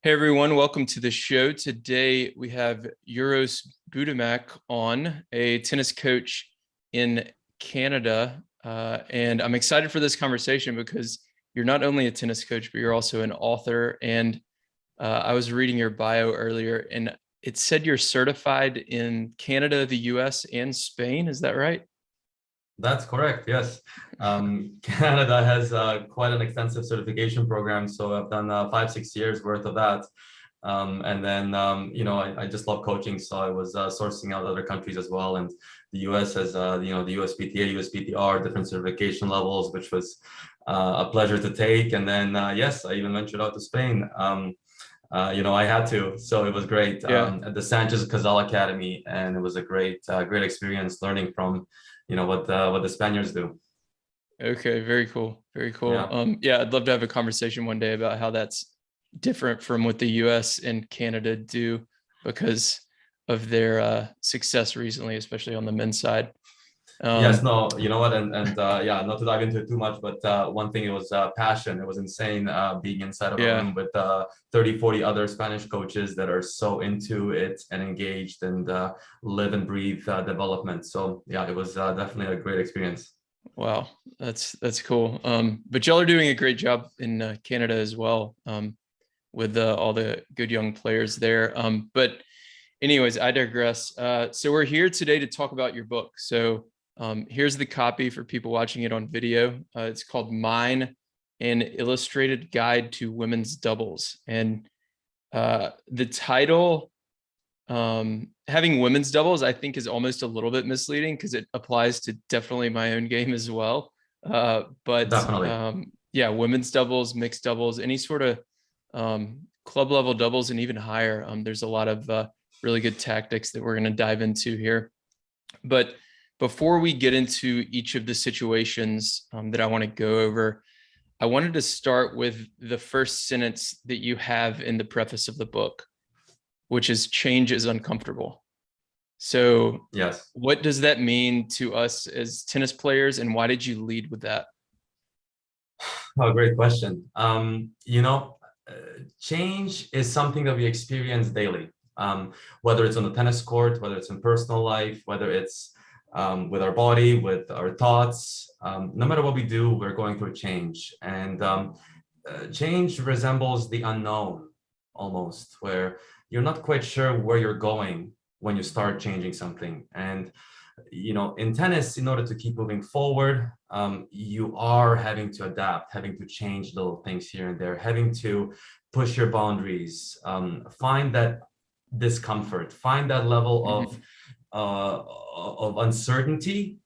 Hey everyone, welcome to the show. Today we have Uros Budimac on, a tennis coach in Canada. And I'm excited for this conversation because you're not only a tennis coach, but you're also an author. And I was reading your bio earlier and it said you're certified in Canada, the US, and Spain. Is that right? That's correct. Yes. Canada has quite an extensive certification program. So I've done 5, 6 years worth of that. And then, I just love coaching. So I was sourcing out other countries as well. And the US has, the USPTA, USPTR, different certification levels, which was a pleasure to take. And then, yes, I even ventured out to Spain. I had to, so it was great Yeah. at the Sanchez Cazal Academy, and it was a great experience learning from, what the Spaniards do. Okay. Very cool. Very cool. Yeah. Yeah, I'd love to have a conversation one day about how that's different from what the US and Canada do because of their success recently, especially on the men's side. Yes. Um, No. You know what? And yeah, not to dive into it too much, but one thing, it was passion. It was insane being inside of a yeah, room with 30, 40 other Spanish coaches that are so into it and engaged and live and breathe development. So yeah, it was definitely a great experience. wow, that's cool. But y'all are doing a great job in Canada as well, with all the good young players there. But anyways, I digress. So we're here today to talk about your book. So here's the copy for people watching it on video. It's called Mine, an Illustrated Guide to Women's Doubles. And the title, having women's doubles, I think is almost a little bit misleading because it applies to definitely my own game as well. But Definitely. yeah, women's doubles, mixed doubles, any sort of club level doubles and even higher. There's a lot of really good tactics that we're going to dive into here. But before we get into each of the situations that I want to go over, I wanted to start with the first sentence that you have in the preface of the book, which is change is uncomfortable. So, Yes. what does that mean to us as tennis players, and why did you lead with that? Oh, great question. Change is something that we experience daily, whether it's on the tennis court, whether it's in personal life, whether it's with our body, with our thoughts. No matter what we do, we're going through change. And change resembles the unknown almost, where you're not quite sure where you're going when you start changing something. And in tennis, in order to keep moving forward, you are having to adapt, having to change little things here and there, having to push your boundaries, find that discomfort, find that level Mhm. of uncertainty,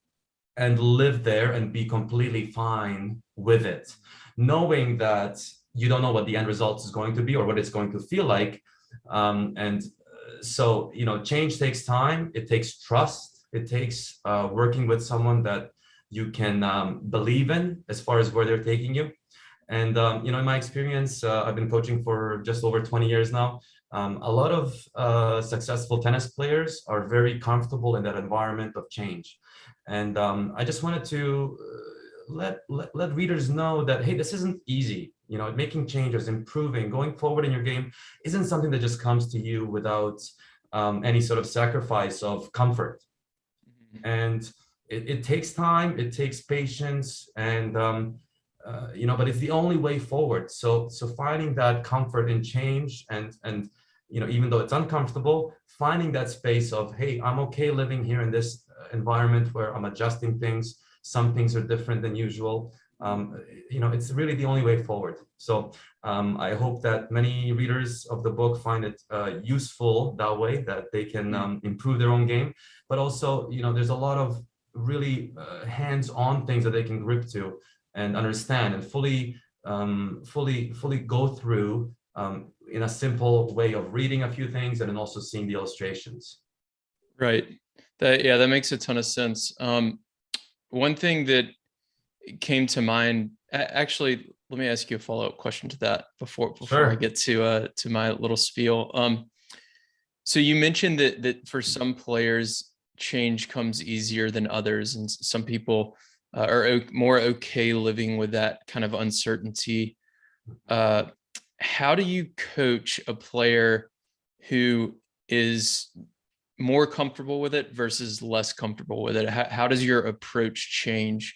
and live there and be completely fine with it, knowing that you don't know what the end result is going to be or what it's going to feel like. And so, change takes time. It takes trust. It takes working with someone that you can believe in as far as where they're taking you. And, in my experience, I've been coaching for just over 20 years now. A lot of successful tennis players are very comfortable in that environment of change. And I just wanted to let readers know that, hey, this isn't easy. Making changes, improving, going forward in your game isn't something that just comes to you without any sort of sacrifice of comfort. And it takes time, it takes patience, and but it's the only way forward. So finding that comfort in change, and even though it's uncomfortable, finding that space of, hey, I'm okay living here in this environment where I'm adjusting things. Some things are different than usual. It's really the only way forward. So I hope that many readers of the book find it useful that way, that they can improve their own game. But also, there's a lot of really hands-on things that they can grip to and understand and fully go through in a simple way of reading a few things and then also seeing the illustrations. Right. That makes a ton of sense. One thing that came to mind, actually, let me ask you a follow-up question to that before I Sure. get to my little spiel. So you mentioned that for some players, change comes easier than others, and some people are more okay living with that kind of uncertainty. Uh, how do you coach a player who is more comfortable with it versus less comfortable with it? How does your approach change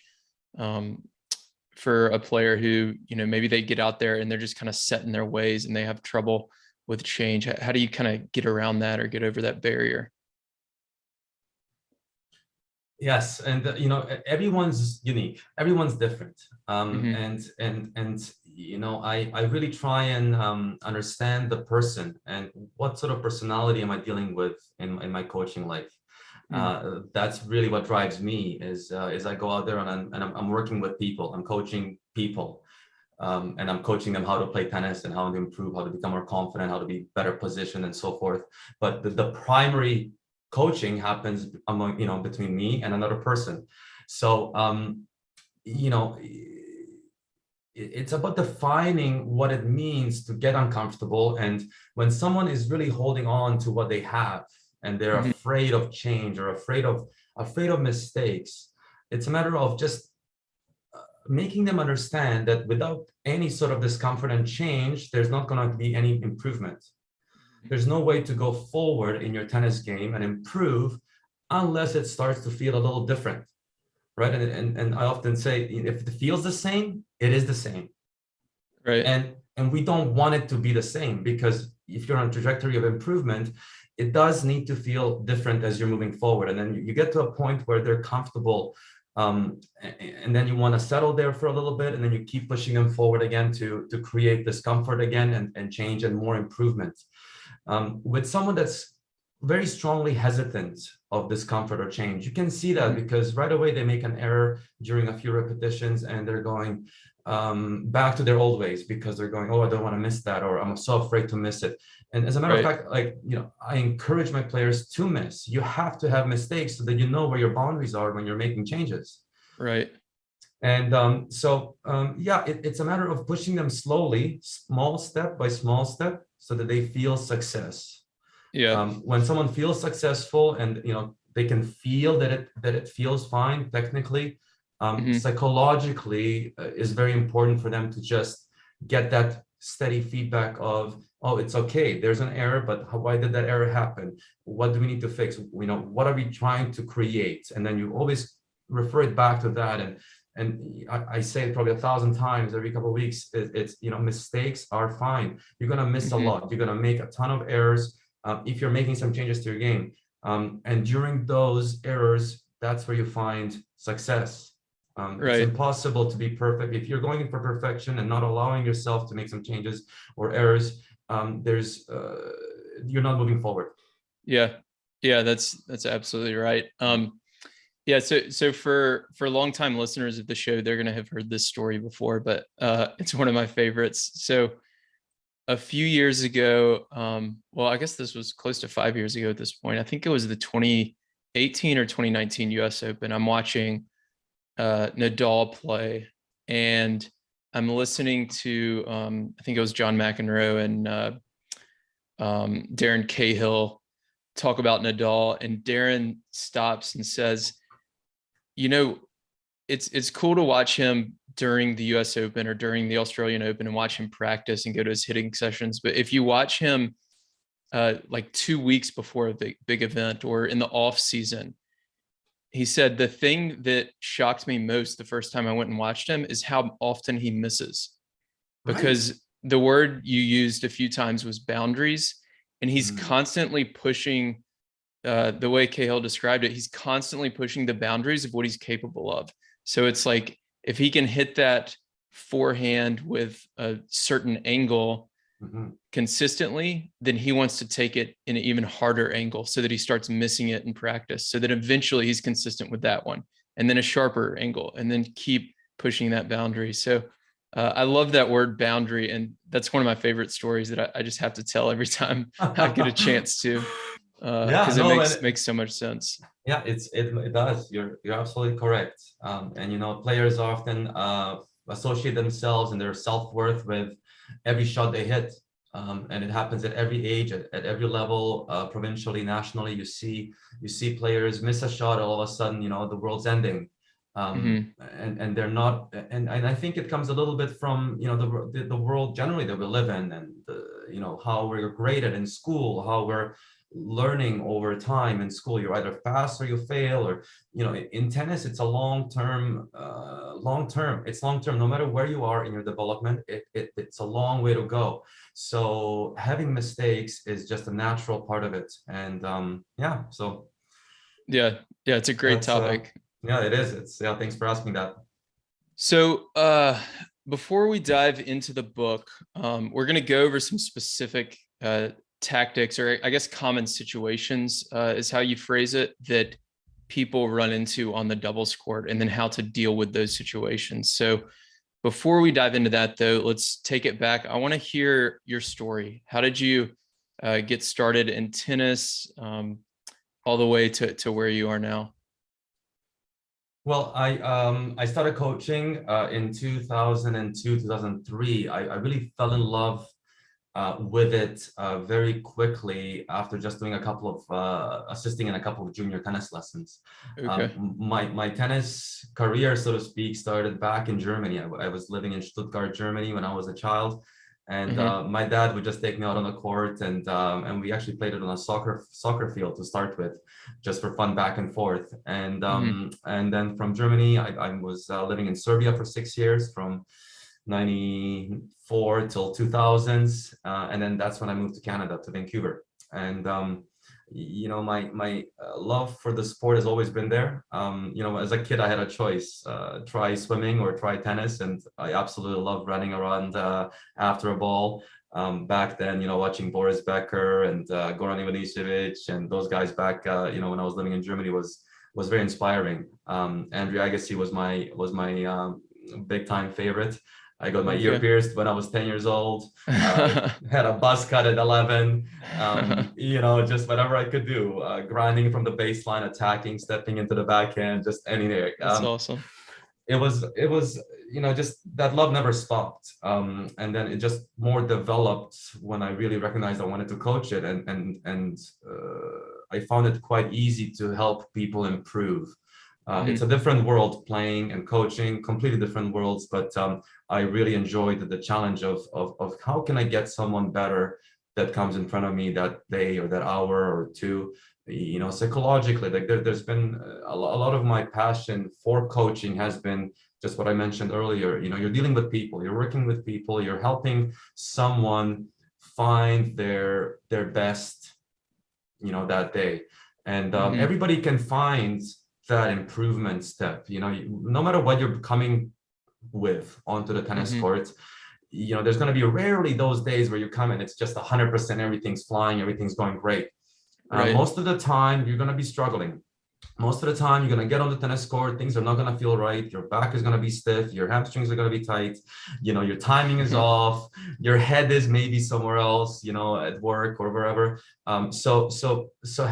for a player who, maybe they get out there and they're just kind of set in their ways and they have trouble with change? How do you kind of get around that or get over that barrier? Yes, and everyone's unique. Everyone's different, Mm-hmm. I really try and understand the person and what sort of personality am I dealing with in my coaching life. That's really what drives me. Is I go out there and I'm working with people. I'm coaching people, and I'm coaching them how to play tennis and how to improve, how to become more confident, how to be better positioned, and so forth. But the primary coaching happens among between me and another person. So it's about defining what it means to get uncomfortable. And when someone is really holding on to what they have and they're Mm-hmm. afraid of change or afraid of mistakes, it's a matter of just making them understand that without any sort of discomfort and change, there's not going to be any improvement. There's no way to go forward in your tennis game and improve unless it starts to feel a little different, right? And I often say, if it feels the same, it is the same. Right. And we don't want it to be the same, because if you're on a trajectory of improvement, it does need to feel different as you're moving forward. And then you get to a point where they're comfortable, and then you want to settle there for a little bit, and then you keep pushing them forward again to create discomfort again and change and more improvement. With someone that's very strongly hesitant of discomfort or change, you can see that because right away they make an error during a few repetitions and they're going back to their old ways because they're going, oh, I don't want to miss that, or I'm so afraid to miss it. And as a matter of fact, I encourage my players to miss. You have to have mistakes so that you know where your boundaries are when you're making changes. Right. And it's a matter of pushing them slowly, small step by small step, so that they feel success. Yeah. When someone feels successful and they can feel that it feels fine technically, psychologically is very important for them to just get that steady feedback of, oh, it's okay, there's an error, but why did that error happen? What do we need to fix? What are we trying to create? And then you always refer it back to that. And I say it probably 1,000 times every couple of weeks. It's mistakes are fine. You're gonna miss a lot. You're gonna make a ton of errors if you're making some changes to your game. And during those errors, that's where you find success. It's impossible to be perfect. If you're going for perfection and not allowing yourself to make some changes or errors, you're not moving forward. Yeah. That's absolutely right. Yeah, so for longtime listeners of the show, they're gonna have heard this story before, but it's one of my favorites. So a few years ago, well, I guess this was close to 5 years ago at this point. I think it was the 2018 or 2019 US Open. I'm watching Nadal play, and I'm listening to I think it was John McEnroe and Darren Cahill talk about Nadal, and Darren stops and says, it's cool to watch him during the US Open or during the Australian Open and watch him practice and go to his hitting sessions. But if you watch him like 2 weeks before a big event or in the off season, he said the thing that shocked me most the first time I went and watched him is how often he misses. Because the word you used a few times was boundaries, and he's constantly pushing, the way Cahill described it, he's constantly pushing the boundaries of what he's capable of. So it's like, if he can hit that forehand with a certain angle consistently, then he wants to take it in an even harder angle so that he starts missing it in practice, so that eventually he's consistent with that one, and then a sharper angle, and then keep pushing that boundary. So I love that word boundary, and that's one of my favorite stories that I just have to tell every time I get a chance to, because it makes so much sense. Yeah, it does. You're absolutely correct. And players often associate themselves and their self-worth with every shot they hit. And it happens at every age, at every level, provincially, nationally. You see players miss a shot, all of a sudden, the world's ending. Hmm. and they're not, and I think it comes a little bit from, you know, the world generally that we live in, and you know, how we're graded in school, how we're learning over time in school. You either pass or you fail, or, you know, in tennis it's a long term, it's long term. No matter where you are in your development, it's a long way to go. So having mistakes is just a natural part of it. And yeah, so Yeah, yeah, it's a great that's topic. yeah, it is. It's, yeah, thanks for asking that. So, before we dive into the book, we're going to go over some specific tactics, or I guess common situations, is how you phrase it, that people run into on the doubles court, and then how to deal with those situations. So, before we dive into that, though, let's take it back. I want to hear your story. How did you get started in tennis, all the way to where you are now? Well, I started coaching in 2002, 2003. I really fell in love with it very quickly after just doing a couple of assisting in a couple of junior tennis lessons. Okay. My tennis career, so to speak, started back in Germany. I was living in Stuttgart, Germany when I was a child, and Hmm. my dad would just take me out on the court, and we actually played it on a soccer field to start with, just for fun, back and forth. Hmm. And then from Germany, I was living in Serbia for 6 years, from 94 till 2000s, and then that's when I moved to Canada, to Vancouver. And you know, my love for the sport has always been there. You know, as a kid I had a choice, try swimming or try tennis, and I absolutely love running around after a ball. Back then, you know, watching Boris Becker and Goran Ivanisevic and those guys back, you know, when I was living in Germany, was very inspiring. Andrew Agassi was my big time favorite. I got my ear Okay. pierced when I was 10 years old. Had a buzz cut at 11. You know, just whatever I could do, grinding from the baseline, attacking, stepping into the backhand, just anything. That's awesome. It was, you know, just that love never stopped. And then it just more developed when I really recognized I wanted to coach it, and I found it quite easy to help people improve. It's a Hmm. different world, playing and coaching, completely different worlds, but I really enjoyed the challenge of how can I get someone better that comes in front of me that day or that hour or two, you know, psychologically. Like there's been a lot of my passion for coaching has been just what I mentioned earlier. You know, you're dealing with people, you're working with people, you're helping someone find their best, you know, that day. And Hmm. everybody can find that improvement step. You know, no matter what you're coming with onto the tennis Hmm. court, you know, there's going to be rarely those days where you come and it's just 100%, everything's flying, everything's going great. Right. Most of the time you're going to be struggling. Most of the time you're going to get on the tennis court, things are not going to feel right, your back is going to be stiff, your hamstrings are going to be tight, you know, your timing is off, your head is maybe somewhere else, you know, at work or wherever. So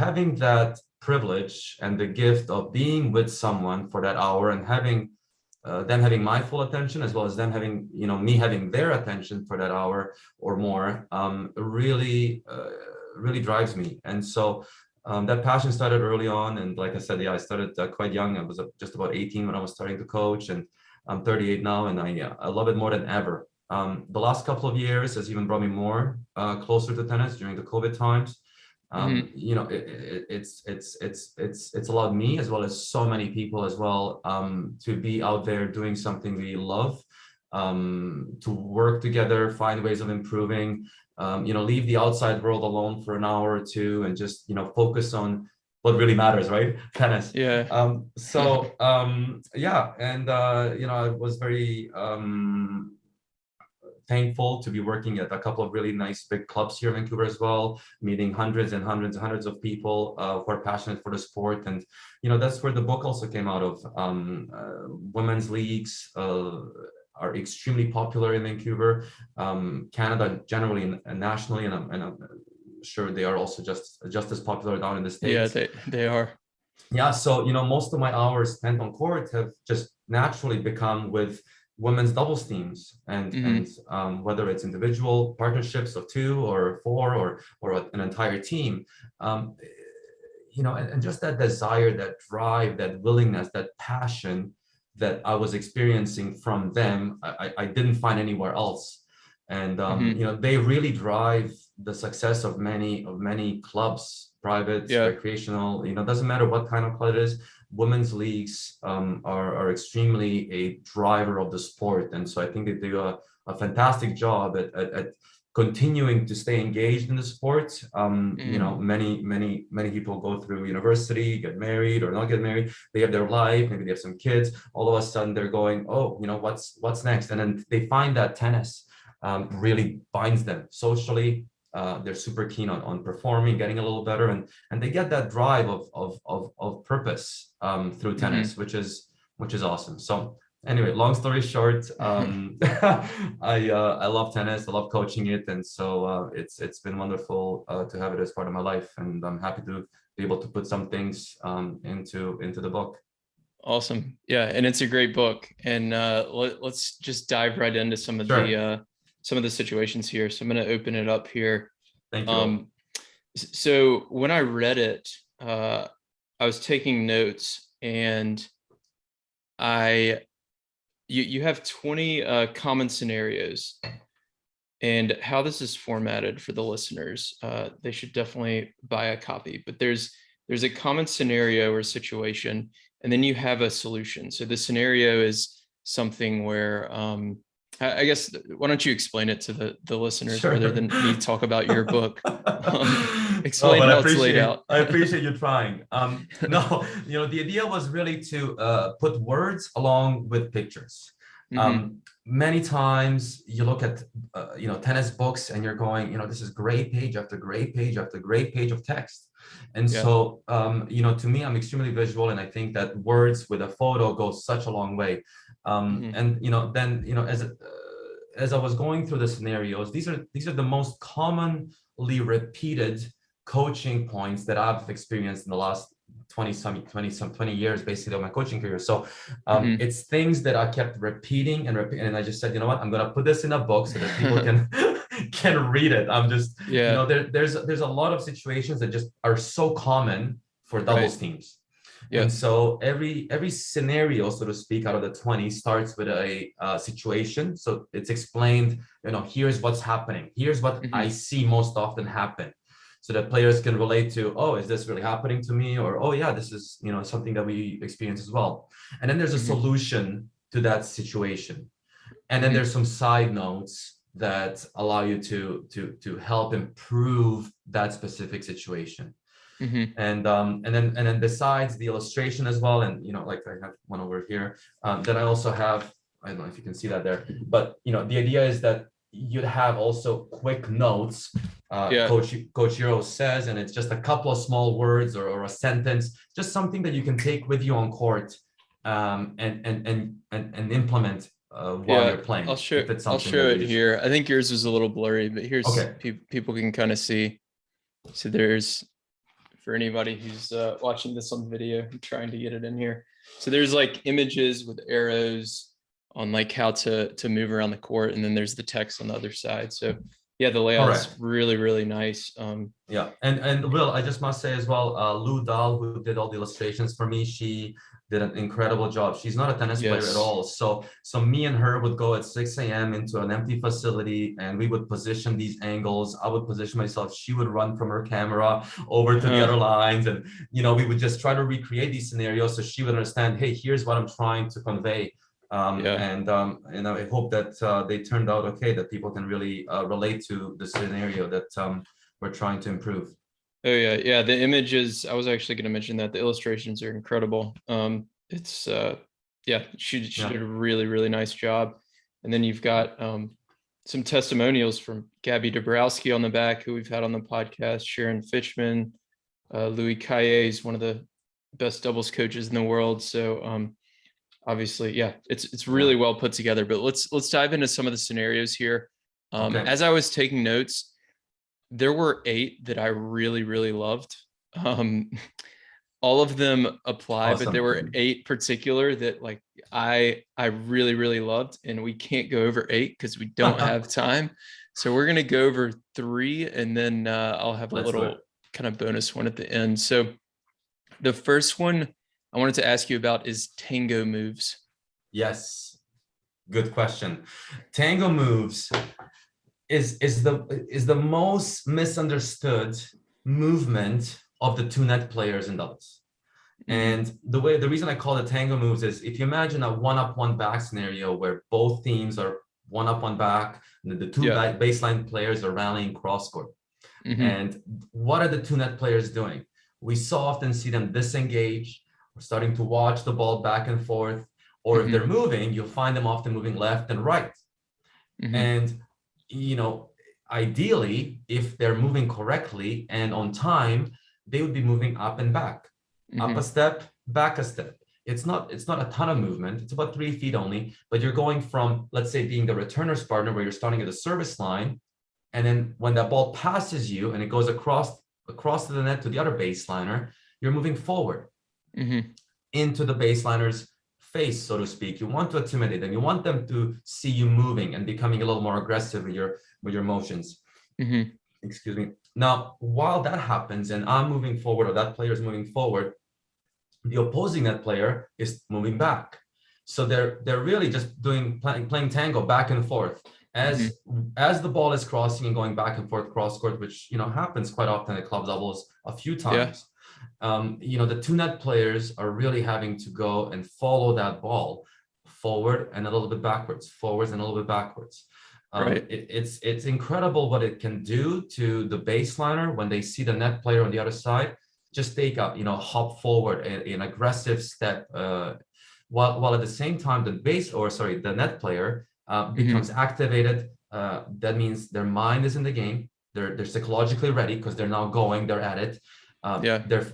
having that privilege and the gift of being with someone for that hour, and having them having my full attention, as well as them having, you know, me having their attention for that hour or more, really drives me. And so that passion started early on. And like I said, yeah, I started quite young. I was just about 18 when I was starting to coach, and I'm 38 now, and I love it more than ever. The last couple of years has even brought me more closer to tennis during the COVID times. Hmm. You know, it's allowed me, as well as so many people as well, to be out there doing something we love, to work together, find ways of improving, you know, leave the outside world alone for an hour or two, and just, you know, focus on what really matters, right? Tennis. Yeah. Yeah, and you know, I was very thankful to be working at a couple of really nice big clubs here in Vancouver as well, meeting hundreds and hundreds and hundreds of people who are passionate for the sport. And, you know, that's where the book also came out of. Women's leagues are extremely popular in Vancouver, Canada generally, and nationally, and I'm sure they are also just as popular down in the Yeah, States. they are. Yeah, so, you know, most of my hours spent on court have just naturally become with women's doubles teams, and Hmm. whether it's individual partnerships of two or four, or an entire team, um, you know, and just that desire, that drive, that willingness, that passion that I was experiencing from them, I didn't find anywhere else. And they really drive the success of many clubs, private, Yeah. recreational. Doesn't matter what kind of club it is. Women's leagues are extremely a driver of the sport, and so I think they do a fantastic job at continuing to stay engaged in the sport. Many people go through university, get married or not get married. They have their life, maybe they have some kids. All of a sudden they're going, oh, what's next? And then they find that tennis really binds them socially. They're super keen on performing, getting a little better, and they get that drive of purpose through tennis, which is awesome. So anyway, long story short, I love tennis. I love coaching it, and so it's been wonderful to have it as part of my life, and I'm happy to be able to put some things into the book. Awesome. Yeah, and it's a great book. And let's just dive right into some of Sure. the situations here. So I'm going to open it up here. Thank you. So when I read it, I was taking notes, and you have 20 common scenarios, and how this is formatted for the listeners, they should definitely buy a copy. But there's a common scenario or situation, and then you have a solution. So the scenario is something where I guess, why don't you explain it to the listeners Sure. rather than me talk about your book? Explain But how it's laid out. I appreciate you trying. No, the idea was really to put words along with pictures. Many times you look at tennis books and you're going, this is great page after great page after great page of text. And so to me, I'm extremely visual, and I think that words with a photo goes such a long way. And as I was going through the scenarios, these are the most commonly repeated coaching points that I've experienced in the last 20 years, basically, of my coaching career. So it's things that I kept repeating and I just said, you know what, I'm gonna put this in a book so that people can read it. I'm just there's a lot of situations that just are so common for doubles teams. And so every scenario, so to speak, out of the 20 starts with a situation. So it's explained, here's what's happening. Here's what I see most often happen. So that players can relate to, oh, is this really happening to me? Or, oh yeah, this is, something that we experience as well. And then there's a solution to that situation. And then there's some side notes that allow you to help improve that specific situation. And then besides the illustration as well, and like I have one over here, then I also have, I don't know if you can see that there, but the idea is that you'd have also quick notes. Coach Uros says, and it's just a couple of small words or a sentence, just something that you can take with you on court and implement while you're playing. I'll show it here. I think yours is a little blurry, but here's people can kind of see. So there's, for anybody who's watching this on video and trying to get it in here. So there's like images with arrows on like how to move around the court, and then there's the text on the other side. So yeah, the layout's really, really nice. And Will, I just must say as well, Lou Dahl, who did all the illustrations for me, she did an incredible job. She's not a tennis player at all. So me and her would go at 6 a.m. into an empty facility, and we would position these angles. I would position myself. She would run from her camera over to the other lines. And, we would just try to recreate these scenarios so she would understand, hey, here's what I'm trying to convey. And I hope that they turned out okay, that people can really relate to the scenario that we're trying to improve. Oh yeah. The images, I was actually going to mention that the illustrations are incredible. It's she did a really, really nice job. And then you've got some testimonials from Gabby Dabrowski on the back, who we've had on the podcast, Sharon Fitchman, Louis Caillé is one of the best doubles coaches in the world. So obviously, it's really well put together. But let's dive into some of the scenarios here. As I was taking notes, there were 8 that I really, really loved. All of them apply, but there were 8 particular that like I really, really loved, and we can't go over 8 because we don't have time. So we're gonna go over 3, and then I'll have a little kind of bonus one at the end. So the first one I wanted to ask you about is Tango Moves. Yes, good question. Tango Moves is the most misunderstood movement of the two net players in doubles. And the reason I call it Tango Moves is if you imagine a one-up, one-back scenario where both teams are one up, one back, and the two Yeah. baseline players are rallying cross court. Mm-hmm. And what are the two net players doing? We so often see them disengage, or starting to watch the ball back and forth, or if they're Mm-hmm. moving, you'll find them often moving left and right. Mm-hmm. And, you know, ideally, if they're moving correctly and on time, they would be moving up and back, up a step, back a step. It's not a ton of movement. It's about 3 feet only, but you're going from, let's say, being the returner's partner where you're starting at the service line. And then when that ball passes you and it goes across to the net to the other baseliner, you're moving forward into the baseliner's face, so to speak. You want to intimidate them. You want them to see you moving and becoming a little more aggressive with your motions. Excuse me. Now, while that happens and I'm moving forward or that player is moving forward, the opposing net player is moving back. So they're really just playing tango back and forth as the ball is crossing and going back and forth cross court, which happens quite often at club doubles a few times. The two net players are really having to go and follow that ball forward and a little bit backwards, forwards and a little bit backwards. Right. It's incredible what it can do to the baseliner when they see the net player on the other side. Just take up, hop forward, an aggressive step, while at the same time the net player becomes activated. That means their mind is in the game. They're psychologically ready because they're now going. They're at it.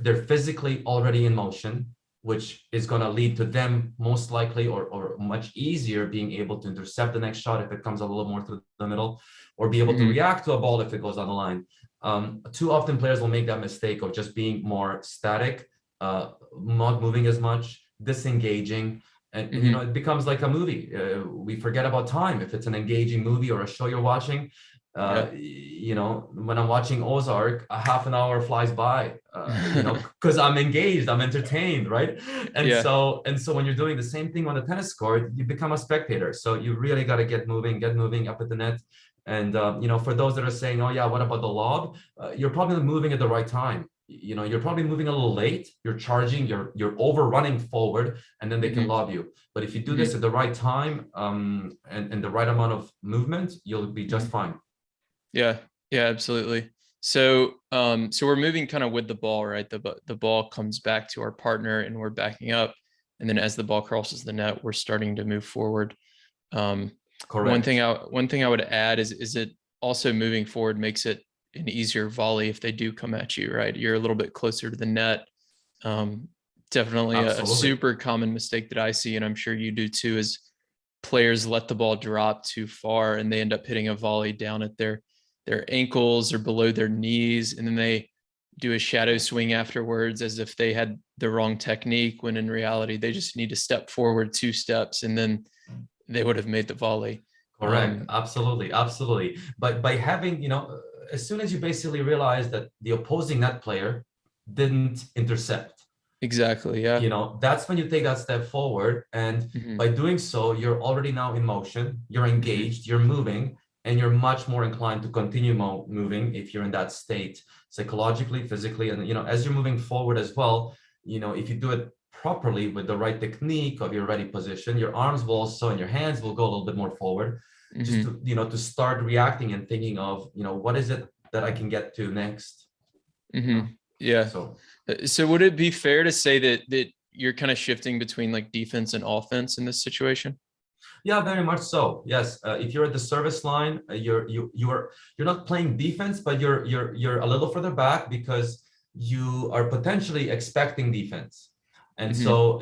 They're physically already in motion, which is going to lead to them most likely or much easier being able to intercept the next shot if it comes a little more to the middle, or be able to react to a ball if it goes on the line. Too often players will make that mistake of just being more static, not moving as much, disengaging, and it becomes like a movie. We forget about time. If it's an engaging movie or a show you're watching, when I'm watching Ozark, a half an hour flies by, because I'm engaged, I'm entertained, right? And so when you're doing the same thing on the tennis court, you become a spectator. So you really got to get moving up at the net. And for those that are saying, oh yeah, what about the lob? You're probably moving at the right time. You're probably moving a little late. You're charging, you're overrunning forward, and then they can lob you. But if you do this at the right time, and the right amount of movement, you'll be just fine. Yeah, absolutely. So we're moving kind of with the ball, right? The ball comes back to our partner and we're backing up. And then as the ball crosses the net, we're starting to move forward. Correct. One thing I would add is it also moving forward makes it an easier volley if they do come at you, right? You're a little bit closer to the net. Definitely a super common mistake that I see, and I'm sure you do too, is players let the ball drop too far and they end up hitting a volley down at their ankles or below their knees, and then they do a shadow swing afterwards as if they had the wrong technique, when in reality they just need to step forward 2 steps and then they would have made the volley. Correct. Absolutely. But by having, as soon as you basically realize that the opposing net player didn't intercept. Exactly. Yeah. That's when you take that step forward. And by doing so, you're already now in motion, you're engaged, you're moving, and you're much more inclined to continue moving if you're in that state psychologically, physically. And, as you're moving forward as well, if you do it properly with the right technique of your ready position, your arms will also and your hands will go a little bit more forward, just to, to start reacting and thinking of, what is it that I can get to next? Yeah. So would it be fair to say that you're kind of shifting between like defense and offense in this situation? Yeah, very much so. Yes, if you're at the service line, you're not playing defense, but you're a little further back because you are potentially expecting defense. And so,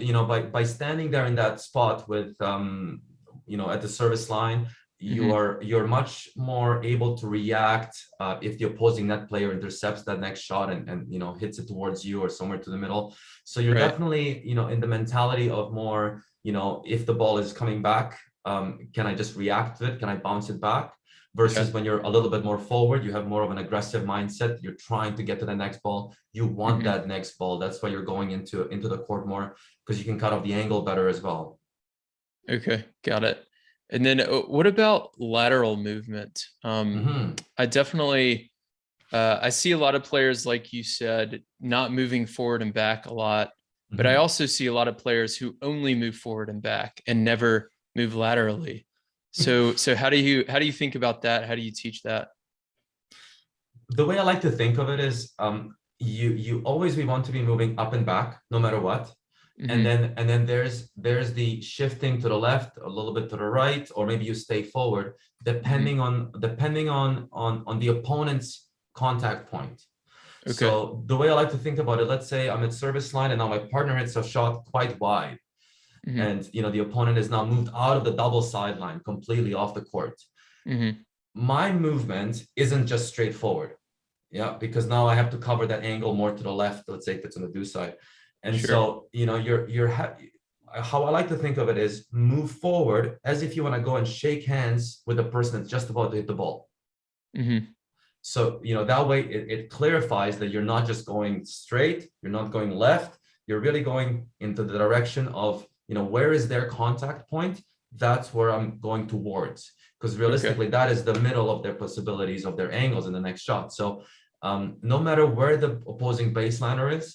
by standing there in that spot with, at the service line, you're much more able to react if the opposing net player intercepts that next shot and hits it towards you or somewhere to the middle. So you're definitely, in the mentality of more, if the ball is coming back, can I just react to it? Can I bounce it back? Versus when you're a little bit more forward, you have more of an aggressive mindset. You're trying to get to the next ball. You want that next ball. That's why you're going into the court more, because you can cut off the angle better as well. Okay, got it. And then what about lateral movement? Mhm. I definitely I see a lot of players, like you said, not moving forward and back a lot, but I Mhm. also see a lot of players who only move forward and back and never move laterally. So how do you think about that? How do you teach that? The way I like to think of it is, you always we want to be moving up and back no matter what. And Hmm. then there's the shifting to the left, a little bit to the right, or maybe you stay forward, Hmm. depending on the opponent's contact point. Okay. So the way I like to think about it, let's say I'm at service line and now my partner hits a shot quite wide, Hmm. and the opponent is now moved out of the double sideline completely off the court. Hmm. My movement isn't just straightforward. Yeah, because now I have to cover that angle more to the left, let's say if it's on the do side. And Sure. so, how I like to think of it is move forward as if you want to go and shake hands with the person that's just about to hit the ball. Hmm. So, that way it clarifies that you're not just going straight, you're not going left, you're really going into the direction of, where is their contact point? That's where I'm going towards. Because Okay. realistically, that is the middle of their possibilities of their angles in the next shot. So, no matter where the opposing baseliner is,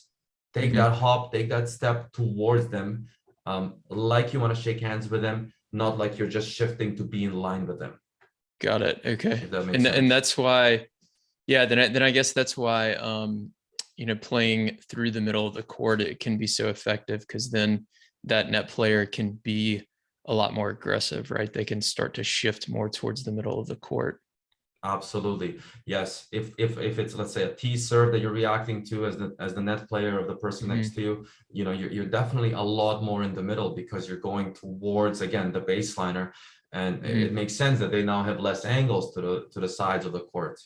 take Hmm. that hop, take that step towards them, like you want to shake hands with them, not like you're just shifting to be in line with them, Got it. Okay. if that makes And sense. that's why, yeah, then I guess that's why playing through the middle of the court, it can be so effective because then that net player can be a lot more aggressive, right? They can start to shift more towards the middle of the court. Absolutely. Yes. If it's, let's say, a T serve that you're reacting to as the net player of the person next Hmm. to you, you're definitely a lot more in the middle because you're going towards, again, the baseliner. And it Hmm. makes sense that they now have less angles to the sides of the court.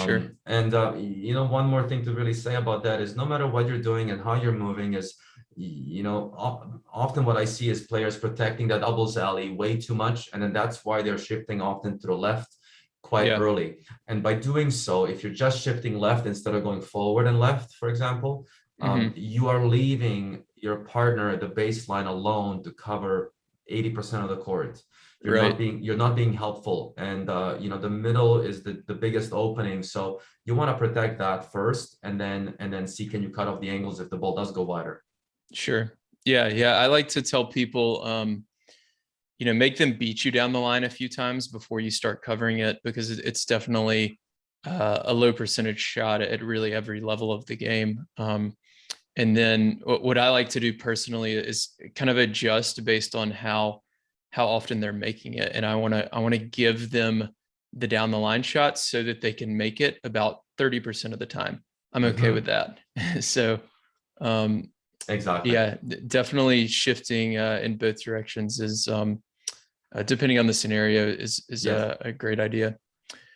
Sure. And one more thing to really say about that is no matter what you're doing and how you're moving is, often what I see is players protecting that doubles alley way too much. And then that's why they're shifting often to the left quite Yeah. early. And by doing so, if you're just shifting left instead of going forward and left, for example, Hmm. you are leaving your partner at the baseline alone to cover 80% of the court. Right. You're not being helpful. And the middle is the biggest opening. So you want to protect that first and then see, can you cut off the angles if the ball does go wider. Sure. Yeah. Yeah. I like to tell people, make them beat you down the line a few times before you start covering it because it's definitely a low percentage shot at really every level of the game. And then what I like to do personally is kind of adjust based on how often they're making it, and I want to give them the down the line shots so that they can make it about 30% of the time. I'm okay with Mhm. that. So um, Exactly. yeah, definitely shifting in both directions is depending on the scenario is Yes. a great idea.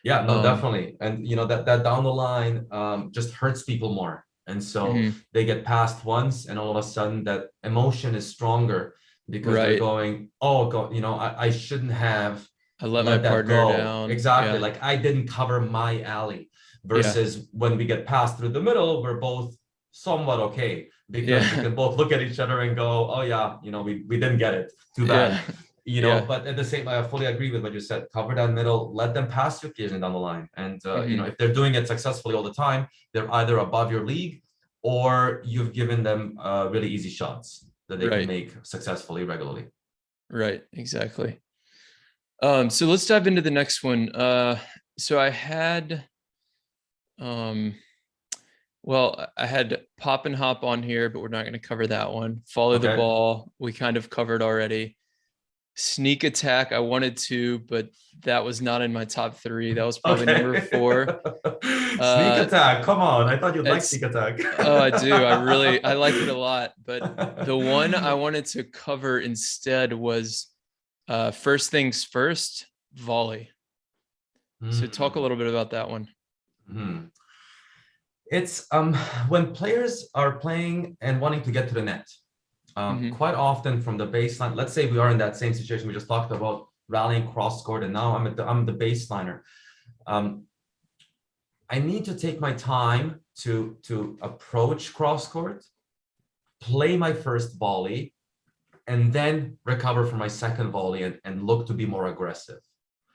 Yeah, no, Um, definitely. And that down the line just hurts people more. And so mhm, they get passed once and all of a sudden that emotion is stronger because they're right. going, oh God, I shouldn't have I let my let that partner go. down. Exactly. Yeah. Like I didn't cover my alley Yeah. versus when we get passed through the middle, we're both somewhat okay because we Yeah. can both look at each other and go, oh yeah, we didn't get it. Too bad. Yeah. Yeah. But at the same, I fully agree with what you said. Cover that middle, let them pass you occasionally down the line. And Hmm. if they're doing it successfully all the time, they're either above your league or you've given them really easy shots that they can Right. make successfully regularly. Right. Exactly. So let's dive into the next one. So um, I had pop and hop on here, but we're not going to cover that one. Follow the Okay. ball, we kind of covered already. Sneak attack, I wanted to, but that was not in my top three. That was probably number Okay. four. Sneak Uh, attack. Come on. I thought you'd like sneak it's attack. Oh, I do. I like it a lot. But the one I wanted to cover instead was first things first, volley. So talk a Hmm. little bit about that one. Hmm. It's when players are playing and wanting to get to the net. Hmm. Quite often from the baseline, let's say we are in that same situation we just talked about, rallying cross court, and now I'm the baseliner. Um, I need to take my time to approach cross court, play my first volley, and then recover for my second volley and look to be more aggressive.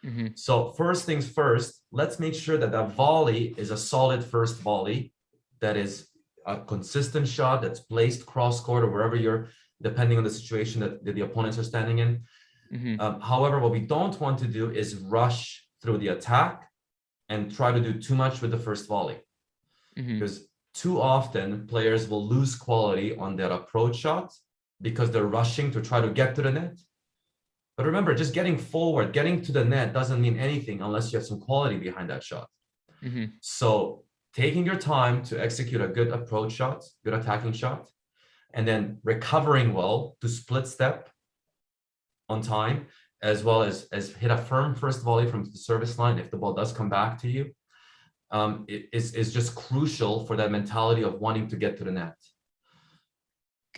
Mm-hmm. So first things first, let's make sure that that volley is a solid first volley, that is a consistent shot that's placed cross court or wherever you're, depending on the situation that the opponents are standing in. Mm-hmm. However, what we don't want to do is rush through the attack and try to do too much with the first volley, Mm-hmm. because too often players will lose quality on their approach shots because they're rushing to try to get to the net. But remember, just getting forward, getting to the net doesn't mean anything unless you have some quality behind that shot. Mm-hmm. So taking your time to execute a good approach shot, good attacking shot, and then recovering well to split step on time, as well as hit a firm first volley from the service line if the ball does come back to you, is just crucial for that mentality of wanting to get to the net.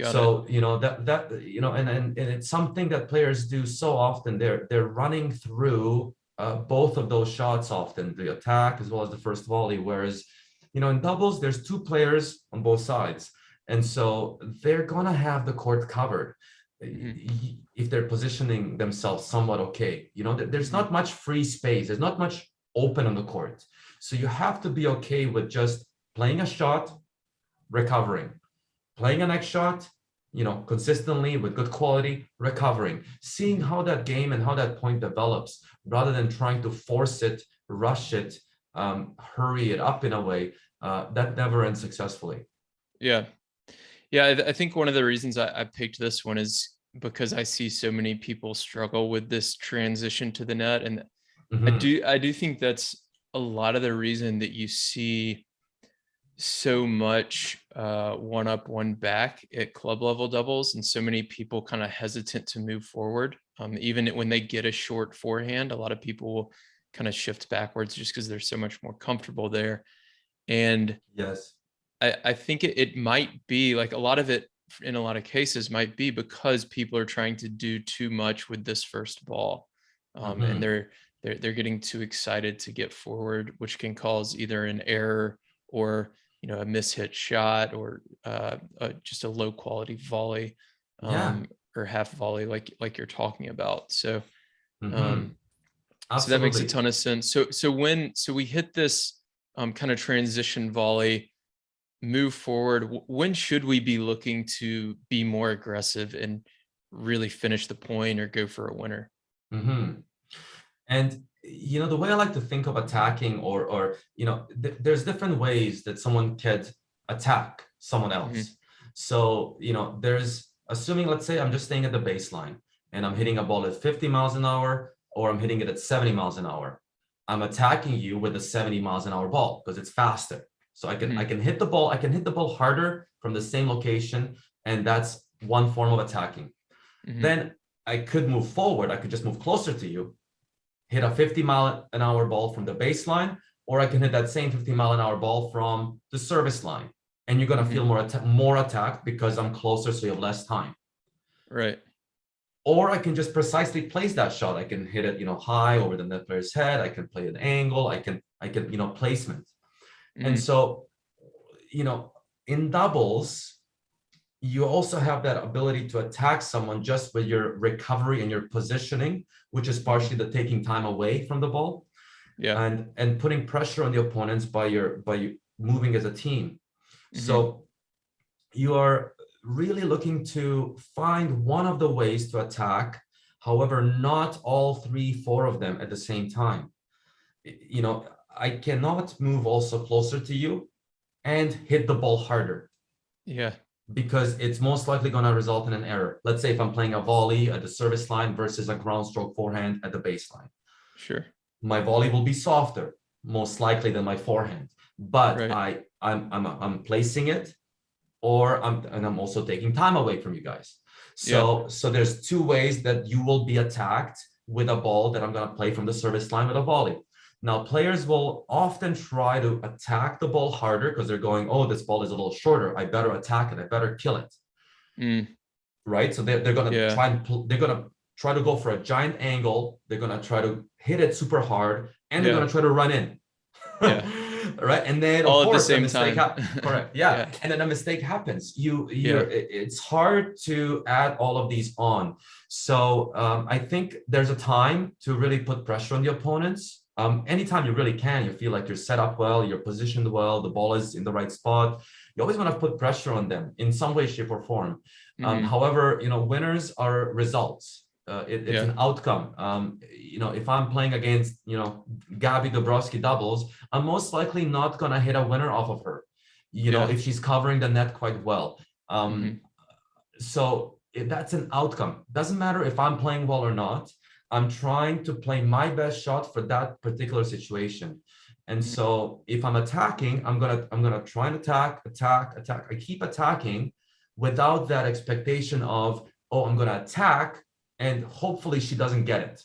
So, you know, that you know, and it's something that players do so often. They're running through both of those shots often, the attack as well as the first volley. Whereas, you know, in doubles, there's two players on both sides, and so they're gonna have the court covered if they're positioning themselves somewhat okay. You know, there's not much free space. There's not much open on the court, so you have to be okay with just playing a shot, recovering. Playing a next shot, you know, consistently with good quality, recovering, seeing how that game and how that point develops, rather than trying to force it, rush it, hurry it up in a way that never ends successfully. Yeah. I think one of the reasons I picked this one is because I see so many people struggle with this transition to the net. And I do think that's a lot of the reason that you see so much one up, one back at club level doubles, and so many people kind of hesitant to move forward. Even when they get a short forehand, a lot of people will kind of shift backwards just because they're so much more comfortable there. And yes, I think it might be like a lot of it in a lot of cases might be because people are trying to do too much with this first ball. And they're getting too excited to get forward, which can cause either an error or, you know, a mishit shot or just a low quality volley, or half volley like you're talking about. So so that makes a ton of sense. So we hit this kind of transition volley, move forward, when should we be looking to be more aggressive and really finish the point or go for a winner? And you know, the way I like to think of attacking, or you know, there's different ways that someone could attack someone else. So, you know, there's, assuming, let's say I'm just staying at the baseline and I'm hitting a ball at 50 miles an hour, or I'm hitting it at 70 miles an hour. I'm attacking you with a 70 miles an hour ball because it's faster. So I can hit the ball harder from the same location, and that's one form of attacking. Then I could move forward. I could just move closer to you, hit a 50 mile an hour ball from the baseline, or I can hit that same 50 mile an hour ball from the service line, and you're gonna feel more attacked because I'm closer, so you have less time. Right. Or I can just precisely place that shot. I can hit it, you know, high over the net player's head. I can play an angle. I can, you know, placement. And so, you know, in doubles, you also have that ability to attack someone just with your recovery and your positioning, which is partially the taking time away from the ball, and putting pressure on the opponents by you moving as a team. So you are really looking to find one of the ways to attack, however, not all 3-4 of them at the same time. You know, I cannot move also closer to you and hit the ball harder. Because it's most likely going to result in an error. Let's say if I'm playing a volley at the service line versus a ground stroke forehand at the baseline. My volley will be softer, most likely, than my forehand. But I'm placing it, or I'm also taking time away from you guys. So there's two ways that you will be attacked with a ball that I'm going to play from the service line with a volley. Now, players will often try to attack the ball harder because they're going, oh, this ball is a little shorter. I better attack it. I better kill it. Right? So they're going to try to go for a giant angle. They're going to try to hit it super hard, and they're going to try to run in. right? And then of All at the course the same mistake time. correct, yeah. Yeah. And then a mistake happens. Yeah. It's hard to add all of these on. So I think there's a time to really put pressure on the opponents. Anytime you really can, you feel like you're set up well, you're positioned well, the ball is in the right spot. You always want to put pressure on them in some way, shape, or form. However, winners are results. It's an outcome. If I'm playing against, Gabby Dabrowski doubles, I'm most likely not gonna hit a winner off of her, if she's covering the net quite well. So that's an outcome. Doesn't matter if I'm playing well or not. I'm trying to play my best shot for that particular situation. And so if I'm attacking, I'm gonna try and attack. I keep attacking without that expectation of, oh, I'm gonna attack and hopefully she doesn't get it.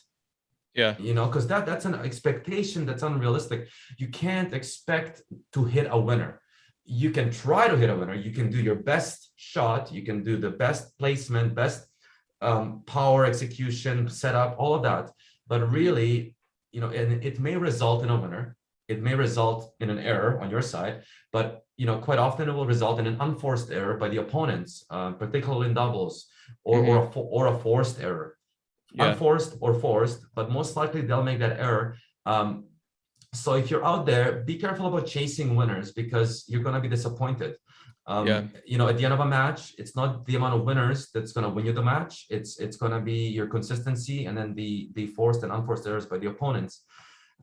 Yeah. Because that's an expectation that's unrealistic. You can't expect to hit a winner. You can try to hit a winner. You can do your best shot. You can do the best placement, best power execution, setup, all of that. But really, and it may result in a winner. It may result in an error on your side, but quite often it will result in an unforced error by the opponents, particularly in doubles, or a forced error. Yeah. Unforced or forced, but most likely they'll make that error. So if you're out there, be careful about chasing winners because you're going to be disappointed. At the end of a match, it's not the amount of winners that's going to win you the match. It's going to be your consistency and then the forced and unforced errors by the opponents.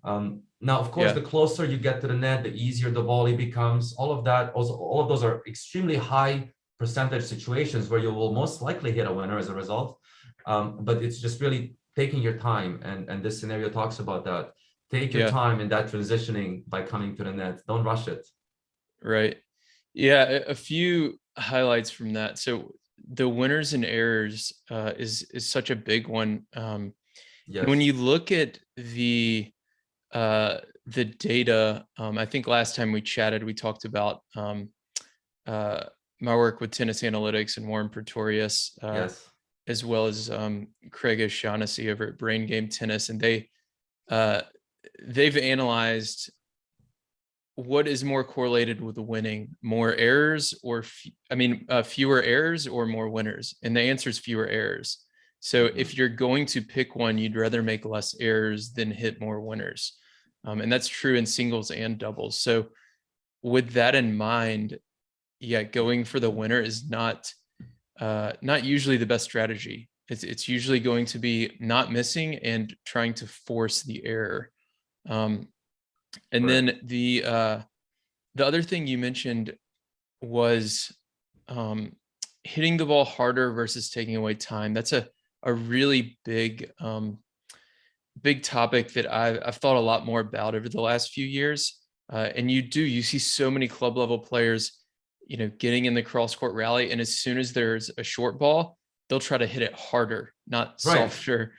Now, of course, the closer you get to the net, the easier the volley becomes. All of that, also, all of those are extremely high percentage situations where you will most likely hit a winner as a result. But it's just really taking your time, and this scenario talks about that. Take your time in that transitioning by coming to the net. Don't rush it. Right. Yeah, a few highlights from that. So the winners and errors is such a big one. Yes. When you look at the data, I think last time we chatted, we talked about my work with Tennis Analytics and Warren Pretorius, as well as Craig O'Shaughnessy over at Brain Game Tennis, and they've analyzed what is more correlated with winning, more errors or fewer errors or more winners, and the answer is fewer errors. So if you're going to pick one, you'd rather make less errors than hit more winners, and that's true in singles and doubles. So with that in mind, going for the winner is not usually the best strategy. It's usually going to be not missing and trying to force the error. And then the other thing you mentioned was hitting the ball harder versus taking away time. That's a really big topic that I've thought a lot more about over the last few years. And you see so many club level players, getting in the cross court rally, and as soon as there's a short ball, they'll try to hit it harder, not softer.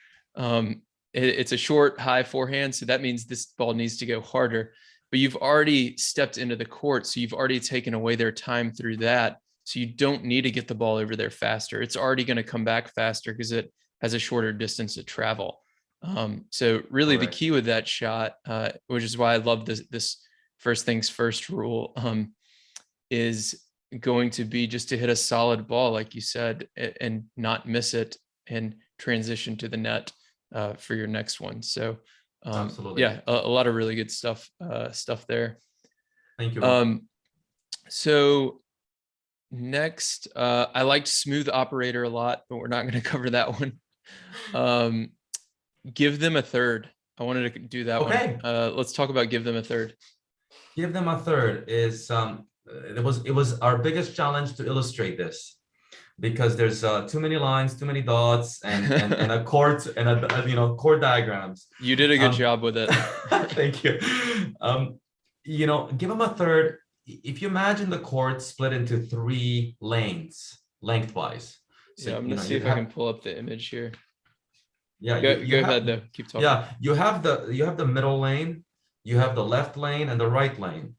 It's a short, high forehand, so that means this ball needs to go harder. But you've already stepped into the court, so you've already taken away their time through that. So you don't need to get the ball over there faster. It's already going to come back faster because it has a shorter distance to travel. So really the key with that shot, which is why I love this first things first rule, is going to be just to hit a solid ball, like you said, and not miss it and transition to the net for your next one. So absolutely. A lot of really good stuff there. Thank you. So next, I liked smooth operator a lot, but we're not going to cover that one. Give them a third. I wanted to do that one. Let's talk about give them a third. Give them a third is it was our biggest challenge to illustrate this, because there's too many lines, too many dots, and a chord and a chord diagrams. You did a good job with it. Thank you. Give them a third. If you imagine the chord split into 3 lanes lengthwise. So, I'm gonna see if I can pull up the image here. Yeah, go ahead though. Keep talking. Yeah, you have the middle lane, you have the left lane, and the right lane.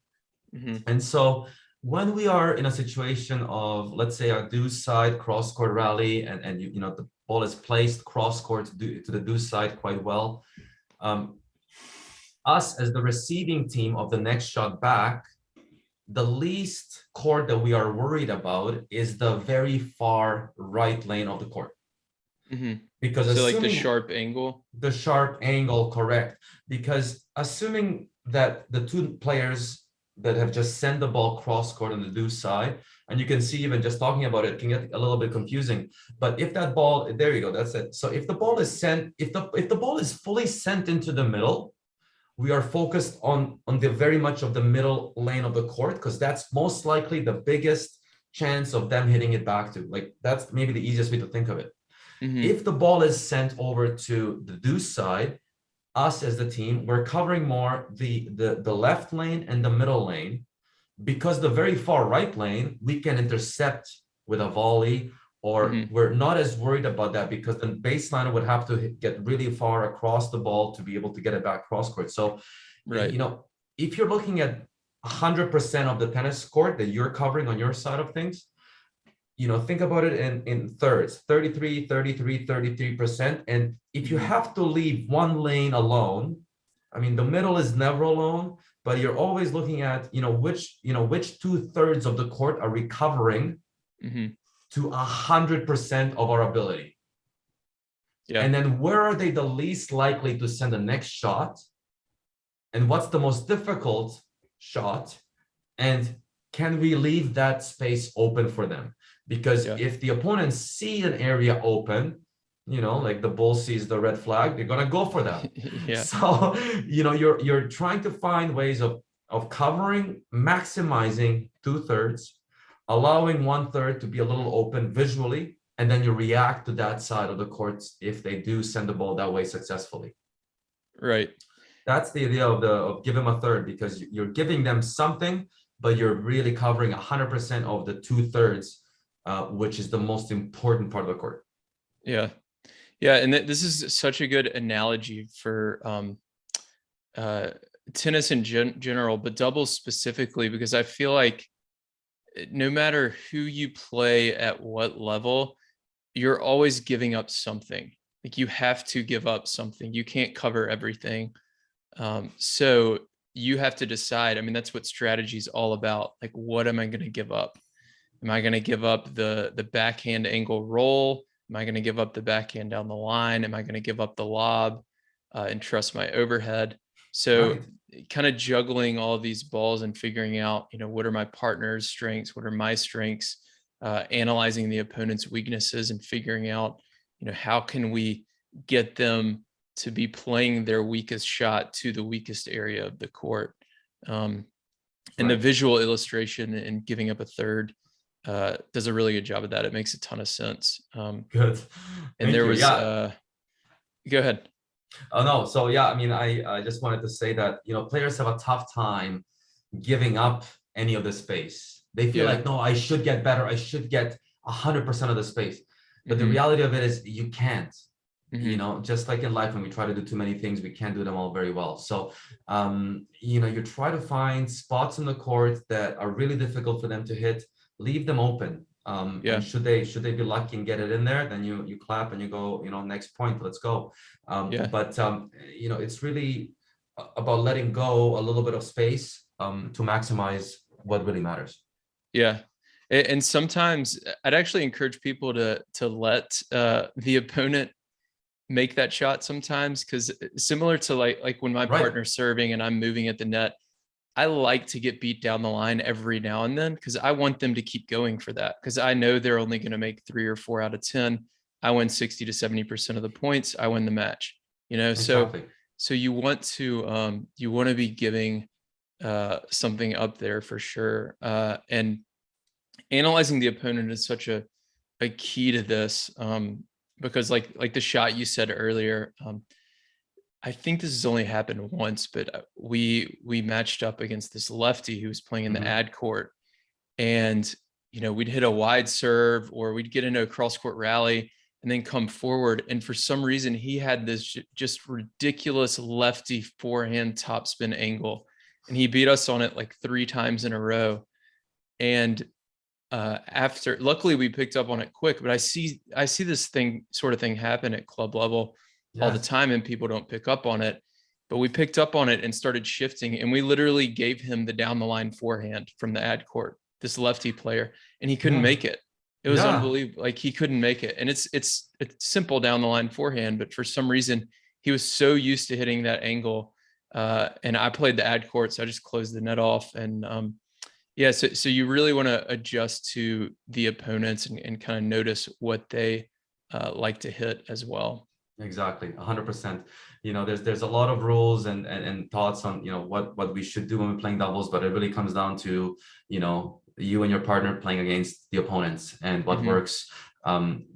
And so when we are in a situation of, let's say, a deuce side cross court rally, and the ball is placed cross court to the deuce side quite well, us as the receiving team of the next shot back, the least court that we are worried about is the very far right lane of the court. Because So like the assuming sharp angle. the sharp angle, correct. Because assuming that the two players that have just sent the ball cross court on the deuce side, and you can see even just talking about it can get a little bit confusing. But if that ball, there you go, that's it. So if the ball is sent, if the ball is fully sent into the middle, we are focused on the very much of the middle lane of the court, because that's most likely the biggest chance of them hitting it back to. Like, that's maybe the easiest way to think of it. If the ball is sent over to the deuce side, us as the team, we're covering more the left lane and the middle lane, because the very far right lane we can intercept with a volley, or we're not as worried about that because the baseline would have to get really far across the ball to be able to get it back cross court. So, you know, if you're looking at 100% of the tennis court that you're covering on your side of things, you know, think about it in thirds, 33, 33, 33%. And if you have to leave one lane alone, I mean, the middle is never alone, but you're always looking at, which 2/3 of the court are recovering to 100% of our ability. And then where are they the least likely to send the next shot? And what's the most difficult shot? And can we leave that space open for them? Because if the opponents see an area open, like the bull sees the red flag, they're gonna go for that. So, you're trying to find ways of covering, maximizing 2/3, allowing 1/3 to be a little open visually, and then you react to that side of the courts if they do send the ball that way successfully. Right. That's the idea of give them a third, because you're giving them something, but you're really covering 100% of the 2/3, which is the most important part of the court. Yeah. And this is such a good analogy for tennis in general, but doubles specifically, because I feel like no matter who you play at what level, you're always giving up something. Like, you have to give up something. You can't cover everything. So you have to decide. I mean, that's what strategy is all about. Like, what am I going to give up? Am I going to give up the backhand angle roll? Am I going to give up the backhand down the line? Am I going to give up the lob and trust my overhead? So kind of juggling all of these balls and figuring out, what are my partner's strengths? What are my strengths? Analyzing the opponent's weaknesses and figuring out, how can we get them to be playing their weakest shot to the weakest area of the court. And the visual illustration and giving up a third does a really good job of that. It makes a ton of sense. Good. And there was, go ahead. Oh, no. So, yeah, I mean, I just wanted to say that, players have a tough time giving up any of the space. They feel like, no, I should get better. I should get 100% of the space. But the reality of it is you can't. Just like in life, when we try to do too many things, we can't do them all very well. So, you try to find spots in the court that are really difficult for them to hit, leave them open. And should they be lucky and get it in there, then you clap and you go, next point, let's go. But it's really about letting go a little bit of space to maximize what really matters. And sometimes I'd actually encourage people to let the opponent make that shot sometimes, because similar to like when my partner's serving and I'm moving at the net, I like to get beat down the line every now and then, because I want them to keep going for that, because I know they're only going to make 3 or 4 out of 10. I win 60 to 70% of the points. I win the match. Exactly. So you want to be giving something up there for sure. And analyzing the opponent is such a key to this, because like the shot you said earlier, I think this has only happened once, but we matched up against this lefty who was playing in the ad court, and we'd hit a wide serve or we'd get into a cross court rally and then come forward, and for some reason he had this just ridiculous lefty forehand topspin angle, and he beat us on it like 3 times in a row. And after, luckily we picked up on it quick, but I see this sort of thing happen at club level all the time, and people don't pick up on it. but we picked up on it and started shifting, and we literally gave him the down the line forehand from the ad court, this lefty player, and he couldn't Yeah. make it. It was Yeah. unbelievable. Like, he couldn't make it. And it's simple down the line forehand, but for some reason he was so used to hitting that angle. And I played the ad court, so I just closed the net off. And yeah, so you really want to adjust to the opponents and kind of notice what they like to hit as well. Exactly, 100%. You know, there's a lot of rules and thoughts on, you know, what we should do when we're playing doubles, but it really comes down to, you know, you and your partner playing against the opponents and what Mhm. works.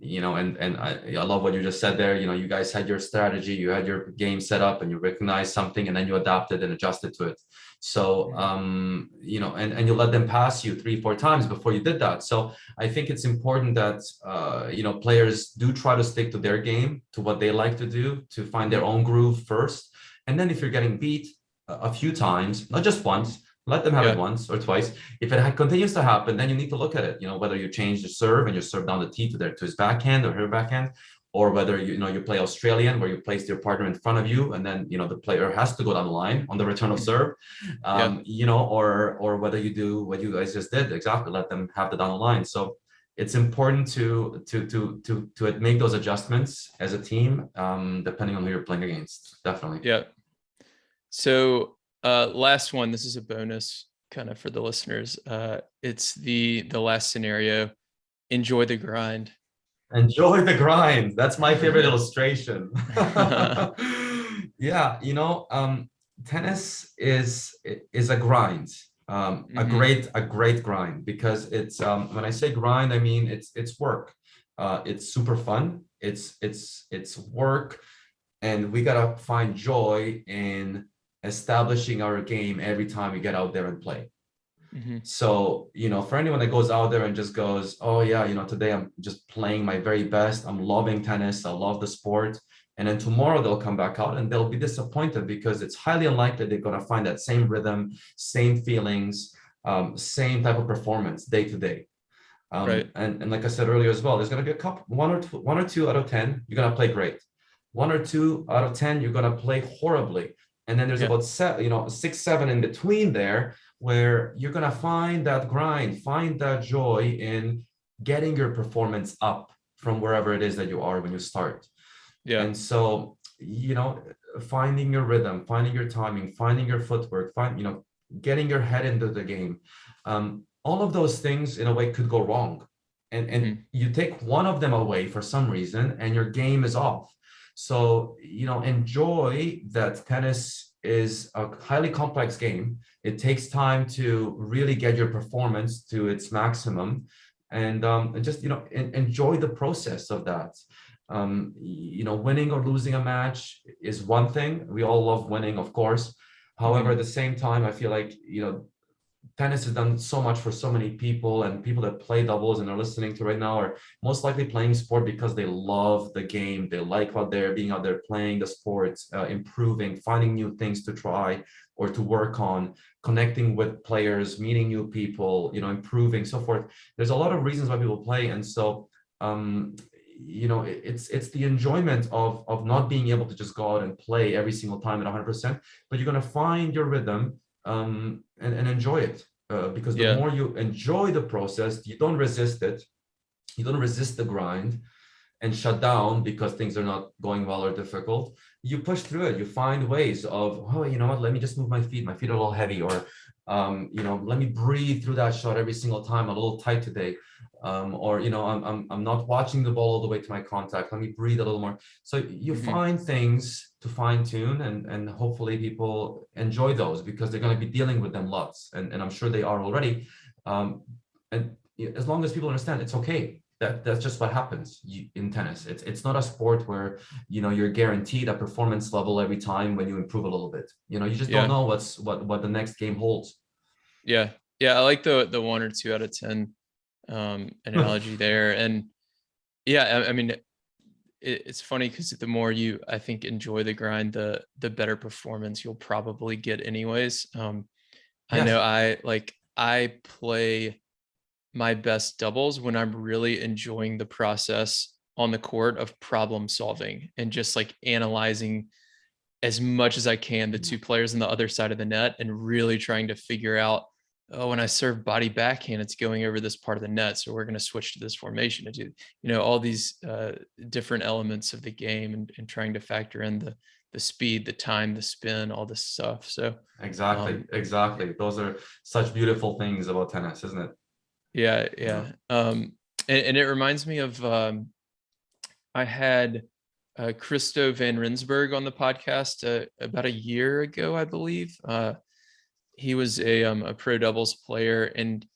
You know, and I love what you just said there. You know, you guys had your strategy, you had your game set up, and you recognized something, and then you adapted and adjusted to it. So, you know, and you let them pass you 3, 4 times before you did that. So I think it's important that you know, players do try to stick to their game, to what they like to do, to find their own groove first. And then if you're getting beat a few times, not just once, let them have it Yeah. once or twice. If it continues to happen, then you need to look at it. You know, whether you change the serve and you serve down the tee to his backhand or her backhand, or whether you know, you play Australian, where you place your partner in front of you, and then, you know, the player has to go down the line on the return of Mhm. serve. Yeah. You know, or whether you do what you guys just did, exactly, let them have the down the line. So it's important to make those adjustments as a team, depending on who you're playing against. Definitely. Yeah. So last one, this is a bonus kind of for the listeners. It's the last scenario. Enjoy the grind. Enjoy the grind. That's my favorite illustration. Yeah, you know, tennis is a grind. Mhm. A great grind, because it's when I say grind, I mean it's work. It's super fun. It's work, and we gotta find joy in establishing our game every time we get out there and play. Mhm. So, you know, for anyone that goes out there and just goes, oh yeah, you know, today I'm just playing my very best, I'm loving tennis, I love the sport, and then tomorrow they'll come back out and they'll be disappointed, because it's highly unlikely they're going to find that same rhythm, same feelings, same type of performance day to day. Right. And like I said earlier as well, there's going to be a couple, one or two out of 10, you're going to play great. 1 or 2 out of 10, you're going to play horribly. And then there's Yeah. about seven, you know, 6, 7 in between there, where you're going to find that grind, find that joy in getting your performance up from wherever it is that you are when you start. Yeah. And so, you know, finding your rhythm, finding your timing, finding your footwork, you know, getting your head into the game. All of those things in a way could go wrong. And Mhm. you take one of them away for some reason and your game is off. So, you know, enjoy that tennis is a highly complex game. It takes time to really get your performance to its maximum. And just, you know, enjoy the process of that. You know, winning or losing a match is one thing. We all love winning, of course. However, at Mhm. the same time, I feel like, you know, tennis has done so much for so many people, and people that play doubles and are listening to right now are most likely playing sport because they love the game. They like out there, being out there playing the sport, improving, finding new things to try or to work on, connecting with players, meeting new people, you know, improving, so forth. There's a lot of reasons why people play. And so, you know, it's the enjoyment of not being able to just go out and play every single time at 100%, but you're going to find your rhythm, and enjoy it, because the Yeah. more you enjoy the process, you don't resist it, you don't resist the grind and shut down because things are not going well or difficult. You push through it, you find ways of, oh, you know what, let me just move my feet are a little heavy, or you know, let me breathe through that shot every single time, a little tight today, or you know, I'm not watching the ball all the way to my contact, let me breathe a little more. So you Mhm. find things to fine tune, and hopefully people enjoy those, because they're going to be dealing with them lots, and I'm sure they are already. And as long as people understand, it's okay, that's just what happens in tennis. It's not a sport where, you know, you're guaranteed a performance level every time when you improve a little bit. You know, you just don't Yeah. know what the next game holds. Yeah. Yeah. I like the 1 or 2 out of 10 analogy there. And yeah, I mean, it's funny because the more you, I think, enjoy the grind, the better performance you'll probably get anyways. I Yes. know I play my best doubles when I'm really enjoying the process on the court of problem solving and just like analyzing as much as I can the two players on the other side of the net and really trying to figure out, oh, when I serve body backhand, it's going over this part of the net. So we're going to switch to this formation to do, all these different elements of the game, and trying to factor in the speed, the time, the spin, all this stuff. So Exactly. Those are such beautiful things about tennis, isn't it? yeah. And it reminds me of, I had Christo van Rensburg on the podcast about a year ago, I believe. He was a pro doubles player, and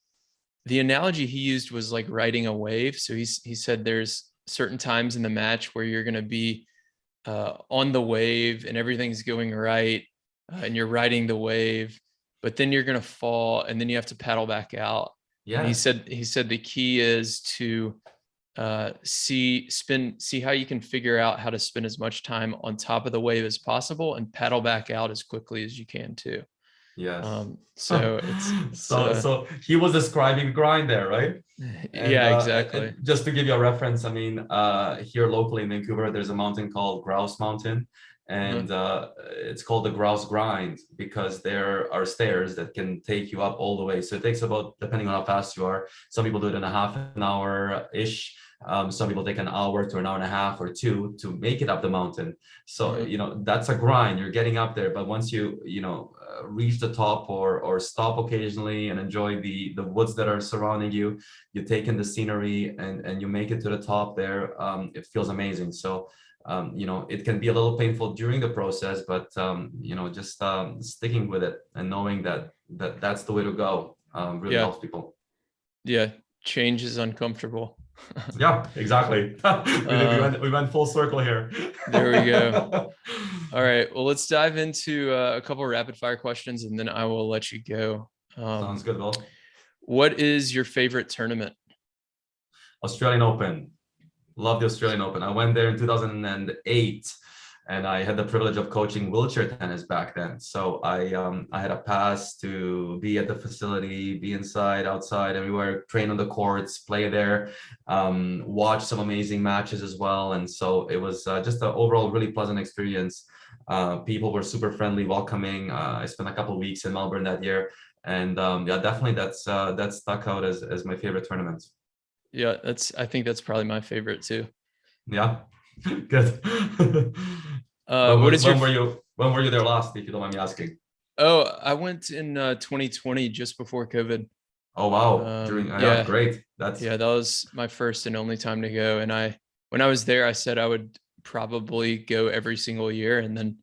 the analogy he used was like riding a wave. So he said there's certain times in the match where you're going to be on the wave and everything's going right, and you're riding the wave, but then you're going to fall and then you have to paddle back out. And Yes. he said the key is to see how you can figure out how to spend as much time on top of the wave as possible and paddle back out as quickly as you can too. Yes. So it's So he was describing grind there, right? And yeah, exactly. just to give you a reference, I mean, here locally in Vancouver, there's a mountain called Grouse Mountain, and it's called the Grouse Grind because there are stairs that can take you up all the way. So it takes about, depending on how fast you are, some people do it in a half an hour ish. Some people take an hour to an hour and a half or two to make it up the mountain. So, that's a grind. You're getting up there, but once you reach the top or stop occasionally and enjoy the woods that are surrounding you, you take in the scenery and you make it to the top there, it feels amazing. So, it can be a little painful during the process, but, just sticking with it and knowing that's the way to go really helps people. Yeah. Change is uncomfortable. Yeah, exactly. we went full circle here. There we go. All right. Well, let's dive into a couple of rapid fire questions and then I will let you go. Sounds good, Will. What is your favorite tournament? Australian Open. Love the Australian Open. I went there in 2008 and I had the privilege of coaching wheelchair tennis back then. So I had a pass to be at the facility, be inside, outside, everywhere, train on the courts, play there, watch some amazing matches as well. And so it was just an overall really pleasant experience. People were super friendly, welcoming. I spent a couple of weeks in Melbourne that year. And definitely that stuck out as my favorite tournament. Yeah, I think that's probably my favorite too. Yeah. Good. When were you there last, if you don't mind me asking? Oh, I went in 2020, just before COVID. Oh wow! Great. That was my first and only time to go. And when I was there, I said I would probably go every single year, and then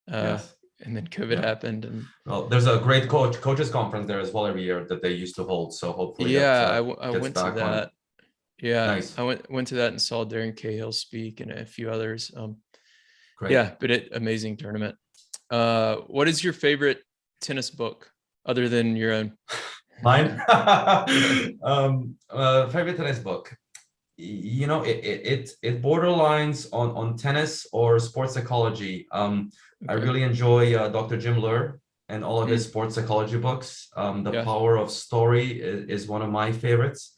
COVID happened. And well, there's a great coaches conference there as well every year that they used to hold. So hopefully, I went to that. On. Yeah, nice. I went to that and saw Darren Cahill speak and a few others. Great. Yeah, but amazing tournament. What is your favorite tennis book other than your own? Mine? Favorite tennis book. It borderlines on tennis or sports psychology. I really enjoy Dr. Jim Lur and all of his sports psychology books. The Power of Story is one of my favorites.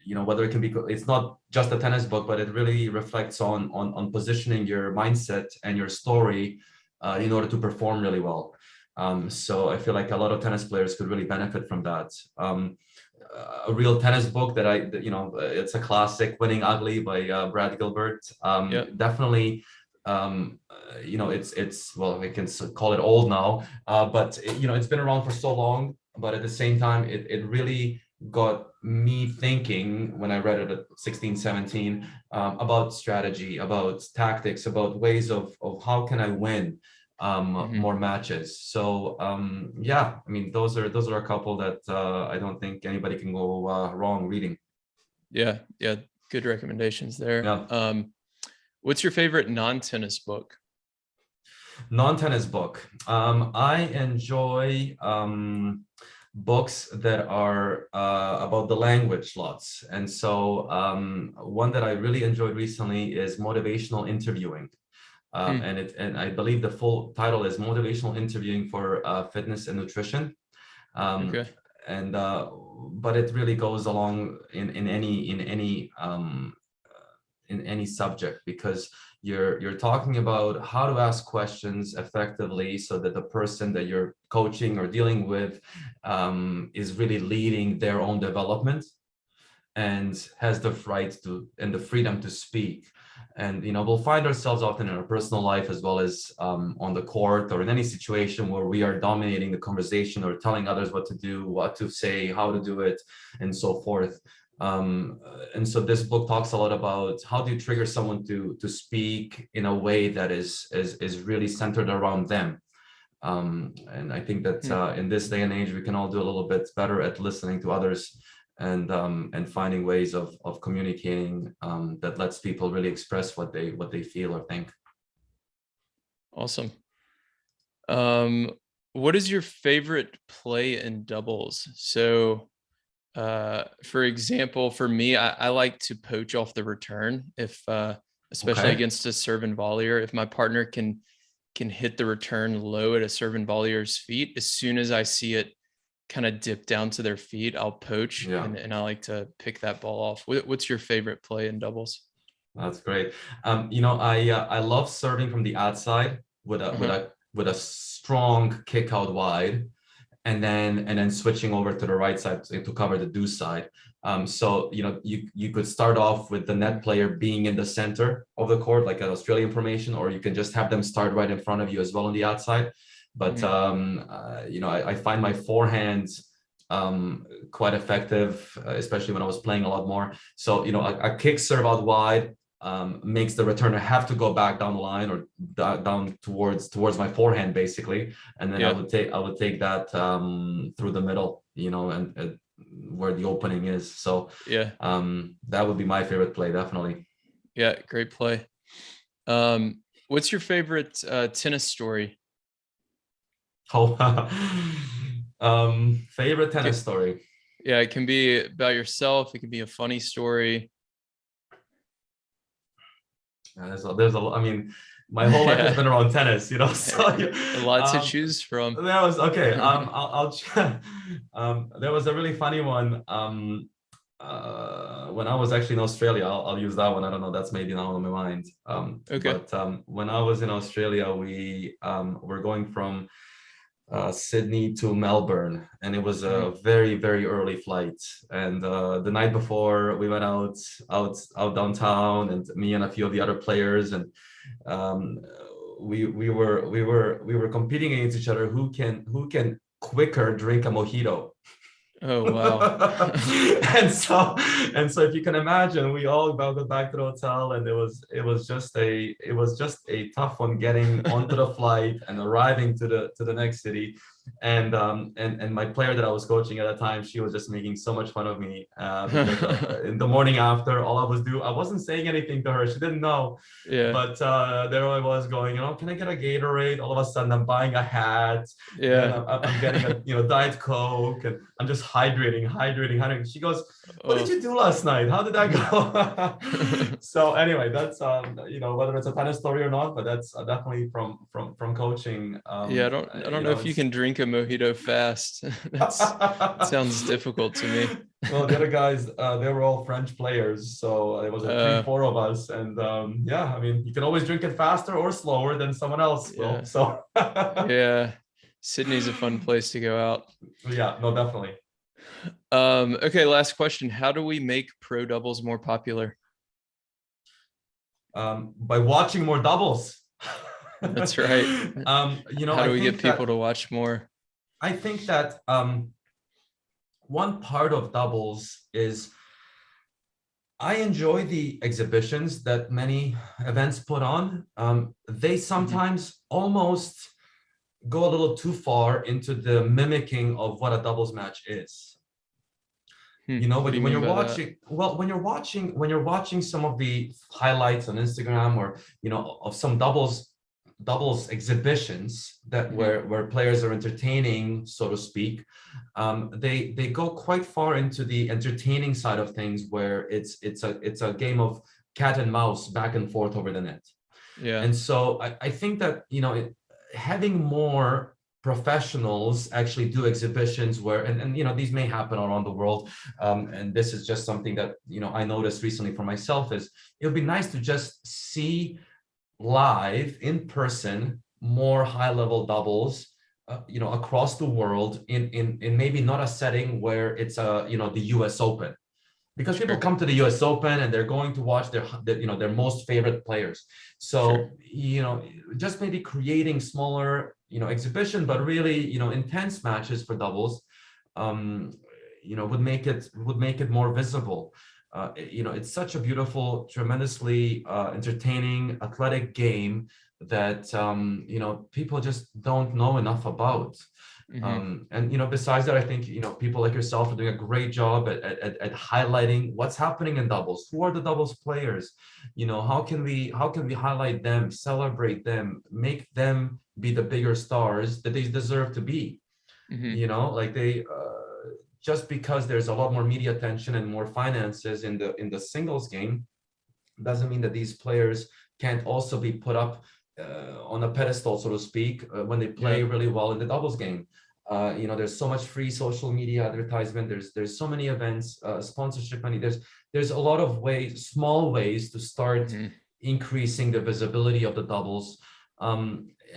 Whether it can be, it's not just a tennis book, but it really reflects on positioning your mindset and your story in order to perform really well. So I feel like a lot of tennis players could really benefit from that. A real tennis book that it's a classic, Winning Ugly by Brad Gilbert. Definitely, it's well, we can call it old now, but it's been around for so long. But at the same time, it really got me thinking when I read it at 16, 17 about strategy, about tactics, about ways of how can I win more matches. So I mean, those are a couple that I don't think anybody can go wrong reading. Yeah, good recommendations there. What's your favorite non-tennis book? Non-tennis book. I enjoy books that are about the language lots. And so one that I really enjoyed recently is Motivational Interviewing. And I believe the full title is Motivational Interviewing for Fitness and Nutrition. And but it really goes along in any in any subject, because you're talking about how to ask questions effectively so that the person that you're coaching or dealing with is really leading their own development and has the right to and the freedom to speak. And we'll find ourselves often in our personal life as well as on the court or in any situation where we are dominating the conversation or telling others what to do, what to say, how to do it, and so forth. And so this book talks a lot about how do you trigger someone to speak in a way that is really centered around them. And I think that in this day and age, we can all do a little bit better at listening to others and finding ways of communicating that lets people really express what they feel or think. Awesome. What is your favorite play in doubles? So, for example, for me, I like to poach off the return if, especially Okay. against a serve and volleyer, if my partner can hit the return low at a serve and volleyer's feet, as soon as I see it kind of dip down to their feet, I'll poach, Yeah. and I like to pick that ball off. What's your favorite play in doubles? That's great. I love serving from the outside with a strong kick out wide, and then switching over to the right side to cover the deuce side. So you could start off with the net player being in the center of the court, like an Australian formation, or you can just have them start right in front of you as well on the outside. But I find my forehand quite effective, especially when I was playing a lot more. So a kick serve out wide makes the returner have to go back down the line or down towards my forehand basically, and then I would take that through the middle, and where the opening is. So that would be my favorite play, definitely. Yeah, great play. What's your favorite tennis story? Oh, favorite tennis story. Yeah, it can be about yourself. It can be a funny story. There's a I mean, my whole life has been around tennis, so a lot to choose from. That was okay. There was a really funny one. When I was actually in Australia, I'll use that one. I don't know, that's maybe now on my mind. Okay. But when I was in Australia, we were going from Sydney to Melbourne, and it was a very, very early flight. And the night before, we went out downtown, and me and a few of the other players, and we were competing against each other. Who can quicker drink a mojito? Oh wow. and so if you can imagine, we all got back to the hotel, and it was just a tough one getting onto the flight and arriving to the next city. And my player that I was coaching at the time, she was just making so much fun of me because in the morning after, I wasn't saying anything to her. She didn't know. Yeah. But there I was going, can I get a Gatorade? All of a sudden, I'm buying a hat. Yeah. I'm getting a Diet Coke, and I'm just hydrating. She goes, "What did you do last night? How did that go?" So anyway, that's whether it's a tennis story or not, but that's definitely from coaching. Yeah, I don't know if you can drink a mojito fast. That sounds difficult to me. Well, the other guys, they were all French players, so it was 3-4 of us, and I mean, you can always drink it faster or slower than someone else will. So yeah, Sydney's a fun place to go out. Yeah, no, definitely. Okay, last question. How do we make pro doubles more popular? By watching more doubles. That's right. How do we get people to watch more? I think that one part of doubles is I enjoy the exhibitions that many events put on. They sometimes almost go a little too far into the mimicking of what a doubles match is. When you're watching, when you're watching some of the highlights on Instagram or of some doubles exhibitions that where players are entertaining, so to speak, they go quite far into the entertaining side of things, where it's a game of cat and mouse back and forth over the net. Yeah. And so I think that having more professionals actually do exhibitions where, and you know, these may happen around the world, and this is just something that, you know, I noticed recently for myself, is it would be nice to just see live in person more high level doubles, you know, across the world in maybe not a setting where it's you know, the US Open, because people Sure. come to the US Open and they're going to watch their you know, their most favorite players. So, Sure. you know, just maybe creating smaller, you know, exhibition, but really, you know, intense matches for doubles, um, you know, would make it more visible. You know, it's such a beautiful, tremendously entertaining, athletic game that you know, people just don't know enough about. And you know, besides that, I think, you know, people like yourself are doing a great job at highlighting what's happening in doubles. Who are the doubles players? You know, how can we highlight them, celebrate them, make them be the bigger stars that they deserve to be? You know, like they just because there's a lot more media attention and more finances in the singles game doesn't mean that these players can't also be put up on a pedestal, so to speak, when they play Yeah. really well in the doubles game. You know, there's so much free social media advertisement. There's so many events, sponsorship money. There's a lot of ways, small ways to start increasing the visibility of the doubles.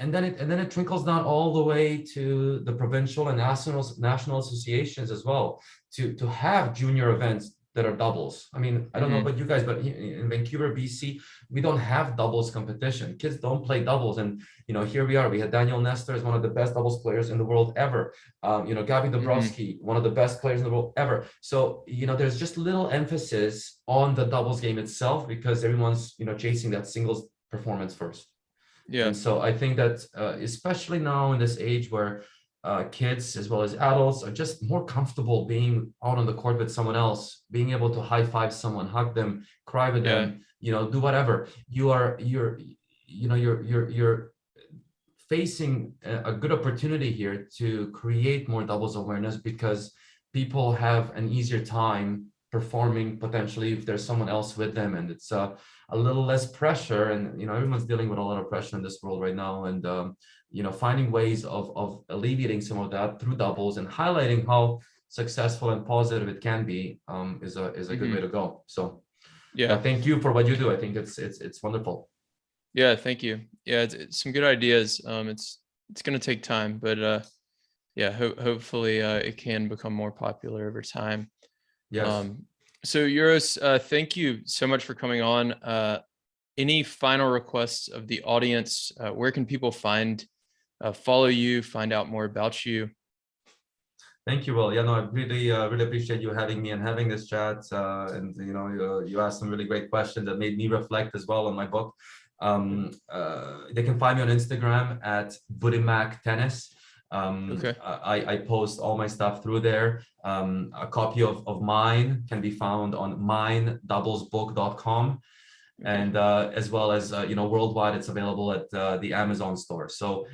And then it trickles down all the way to the provincial and national associations as well, to have junior events that are doubles. I mean, I don't know about you guys, but in Vancouver, BC, we don't have doubles competition. Kids don't play doubles. And, you know, here we are. We had Daniel Nestor as one of the best doubles players in the world ever. You know, Gabby Dabrowski, one of the best players in the world ever. So, you know, there's just little emphasis on the doubles game itself because everyone's, you know, chasing that singles performance first. Yeah. And so I think that especially now in this age where kids as well as adults are just more comfortable being out on the court with someone else, being able to high five someone, hug them, cry with them, you know, do whatever. You're facing a good opportunity here to create more doubles awareness because people have an easier time performing potentially if there's someone else with them, and it's a little less pressure. And you know, everyone's dealing with a lot of pressure in this world right now, and you know, finding ways of alleviating some of that through doubles and highlighting how successful and positive it can be is a good way to go. So Yeah. thank you for what you do. I think it's wonderful. Yeah, thank you. Yeah, it's some good ideas. It's going to take time, but yeah, hopefully it can become more popular over time. Yes. So Uros, thank you so much for coming on. Any final requests of the audience? Where can people follow you, find out more about you? Thank you, Will. Yeah, no, I really, really appreciate you having me and having this chat. And you know, you asked some really great questions that made me reflect as well on my book. They can find me on Instagram at Budimac Tennis. Okay. I post all my stuff through there. A copy of mine can be found on minedoublesbook.com. And as well as you know, worldwide, it's available at the Amazon store. So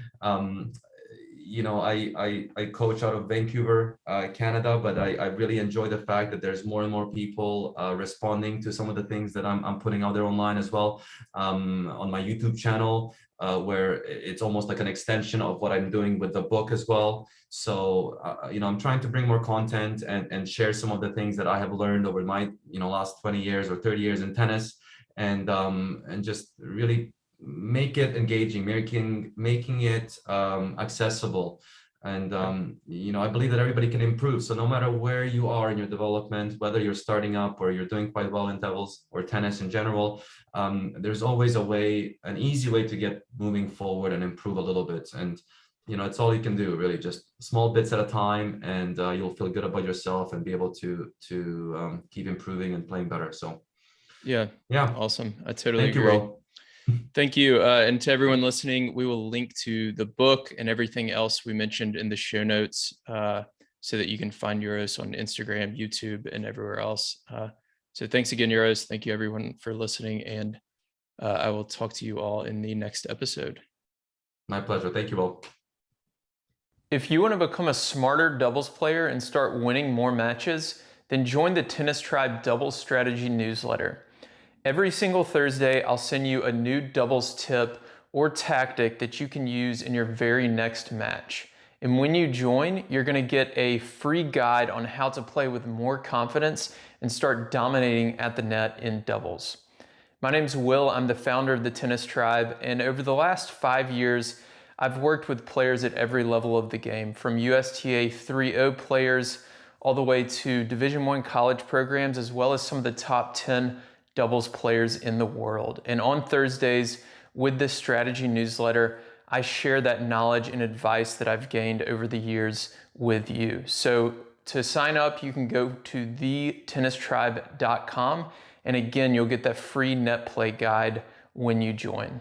you know, I coach out of Vancouver, Canada, but I really enjoy the fact that there's more and more people responding to some of the things that I'm putting out there online as well, on my YouTube channel, where it's almost like an extension of what I'm doing with the book as well. So you know, I'm trying to bring more content and share some of the things that I have learned over my, you know, last 20 years or 30 years in tennis, and just really make it engaging, making it accessible. And you know, I believe that everybody can improve. So no matter where you are in your development, whether you're starting up or you're doing quite well in doubles or tennis in general, there's always a way, an easy way to get moving forward and improve a little bit. And you know, it's all you can do, really, just small bits at a time, and you'll feel good about yourself and be able to keep improving and playing better. So yeah, yeah, awesome. I totally thank you, agree. Will. Thank you. And to everyone listening, we will link to the book and everything else we mentioned in the show notes, so that you can find Uros on Instagram, YouTube, and everywhere else. So thanks again, Uros. Thank you everyone for listening. And I will talk to you all in the next episode. My pleasure. Thank you, Will. If you want to become a smarter doubles player and start winning more matches, then join the Tennis Tribe Doubles Strategy newsletter. Every single Thursday, I'll send you a new doubles tip or tactic that you can use in your very next match. And when you join, you're going to get a free guide on how to play with more confidence and start dominating at the net in doubles. My name's Will. I'm the founder of the Tennis Tribe, and over the last 5 years, I've worked with players at every level of the game, from USTA 3.0 players all the way to Division I college programs, as well as some of the top 10 doubles players in the world. And on Thursdays, with this strategy newsletter, I share that knowledge and advice that I've gained over the years with you. So to sign up, you can go to thetennistribe.com. And again, you'll get that free net play guide when you join.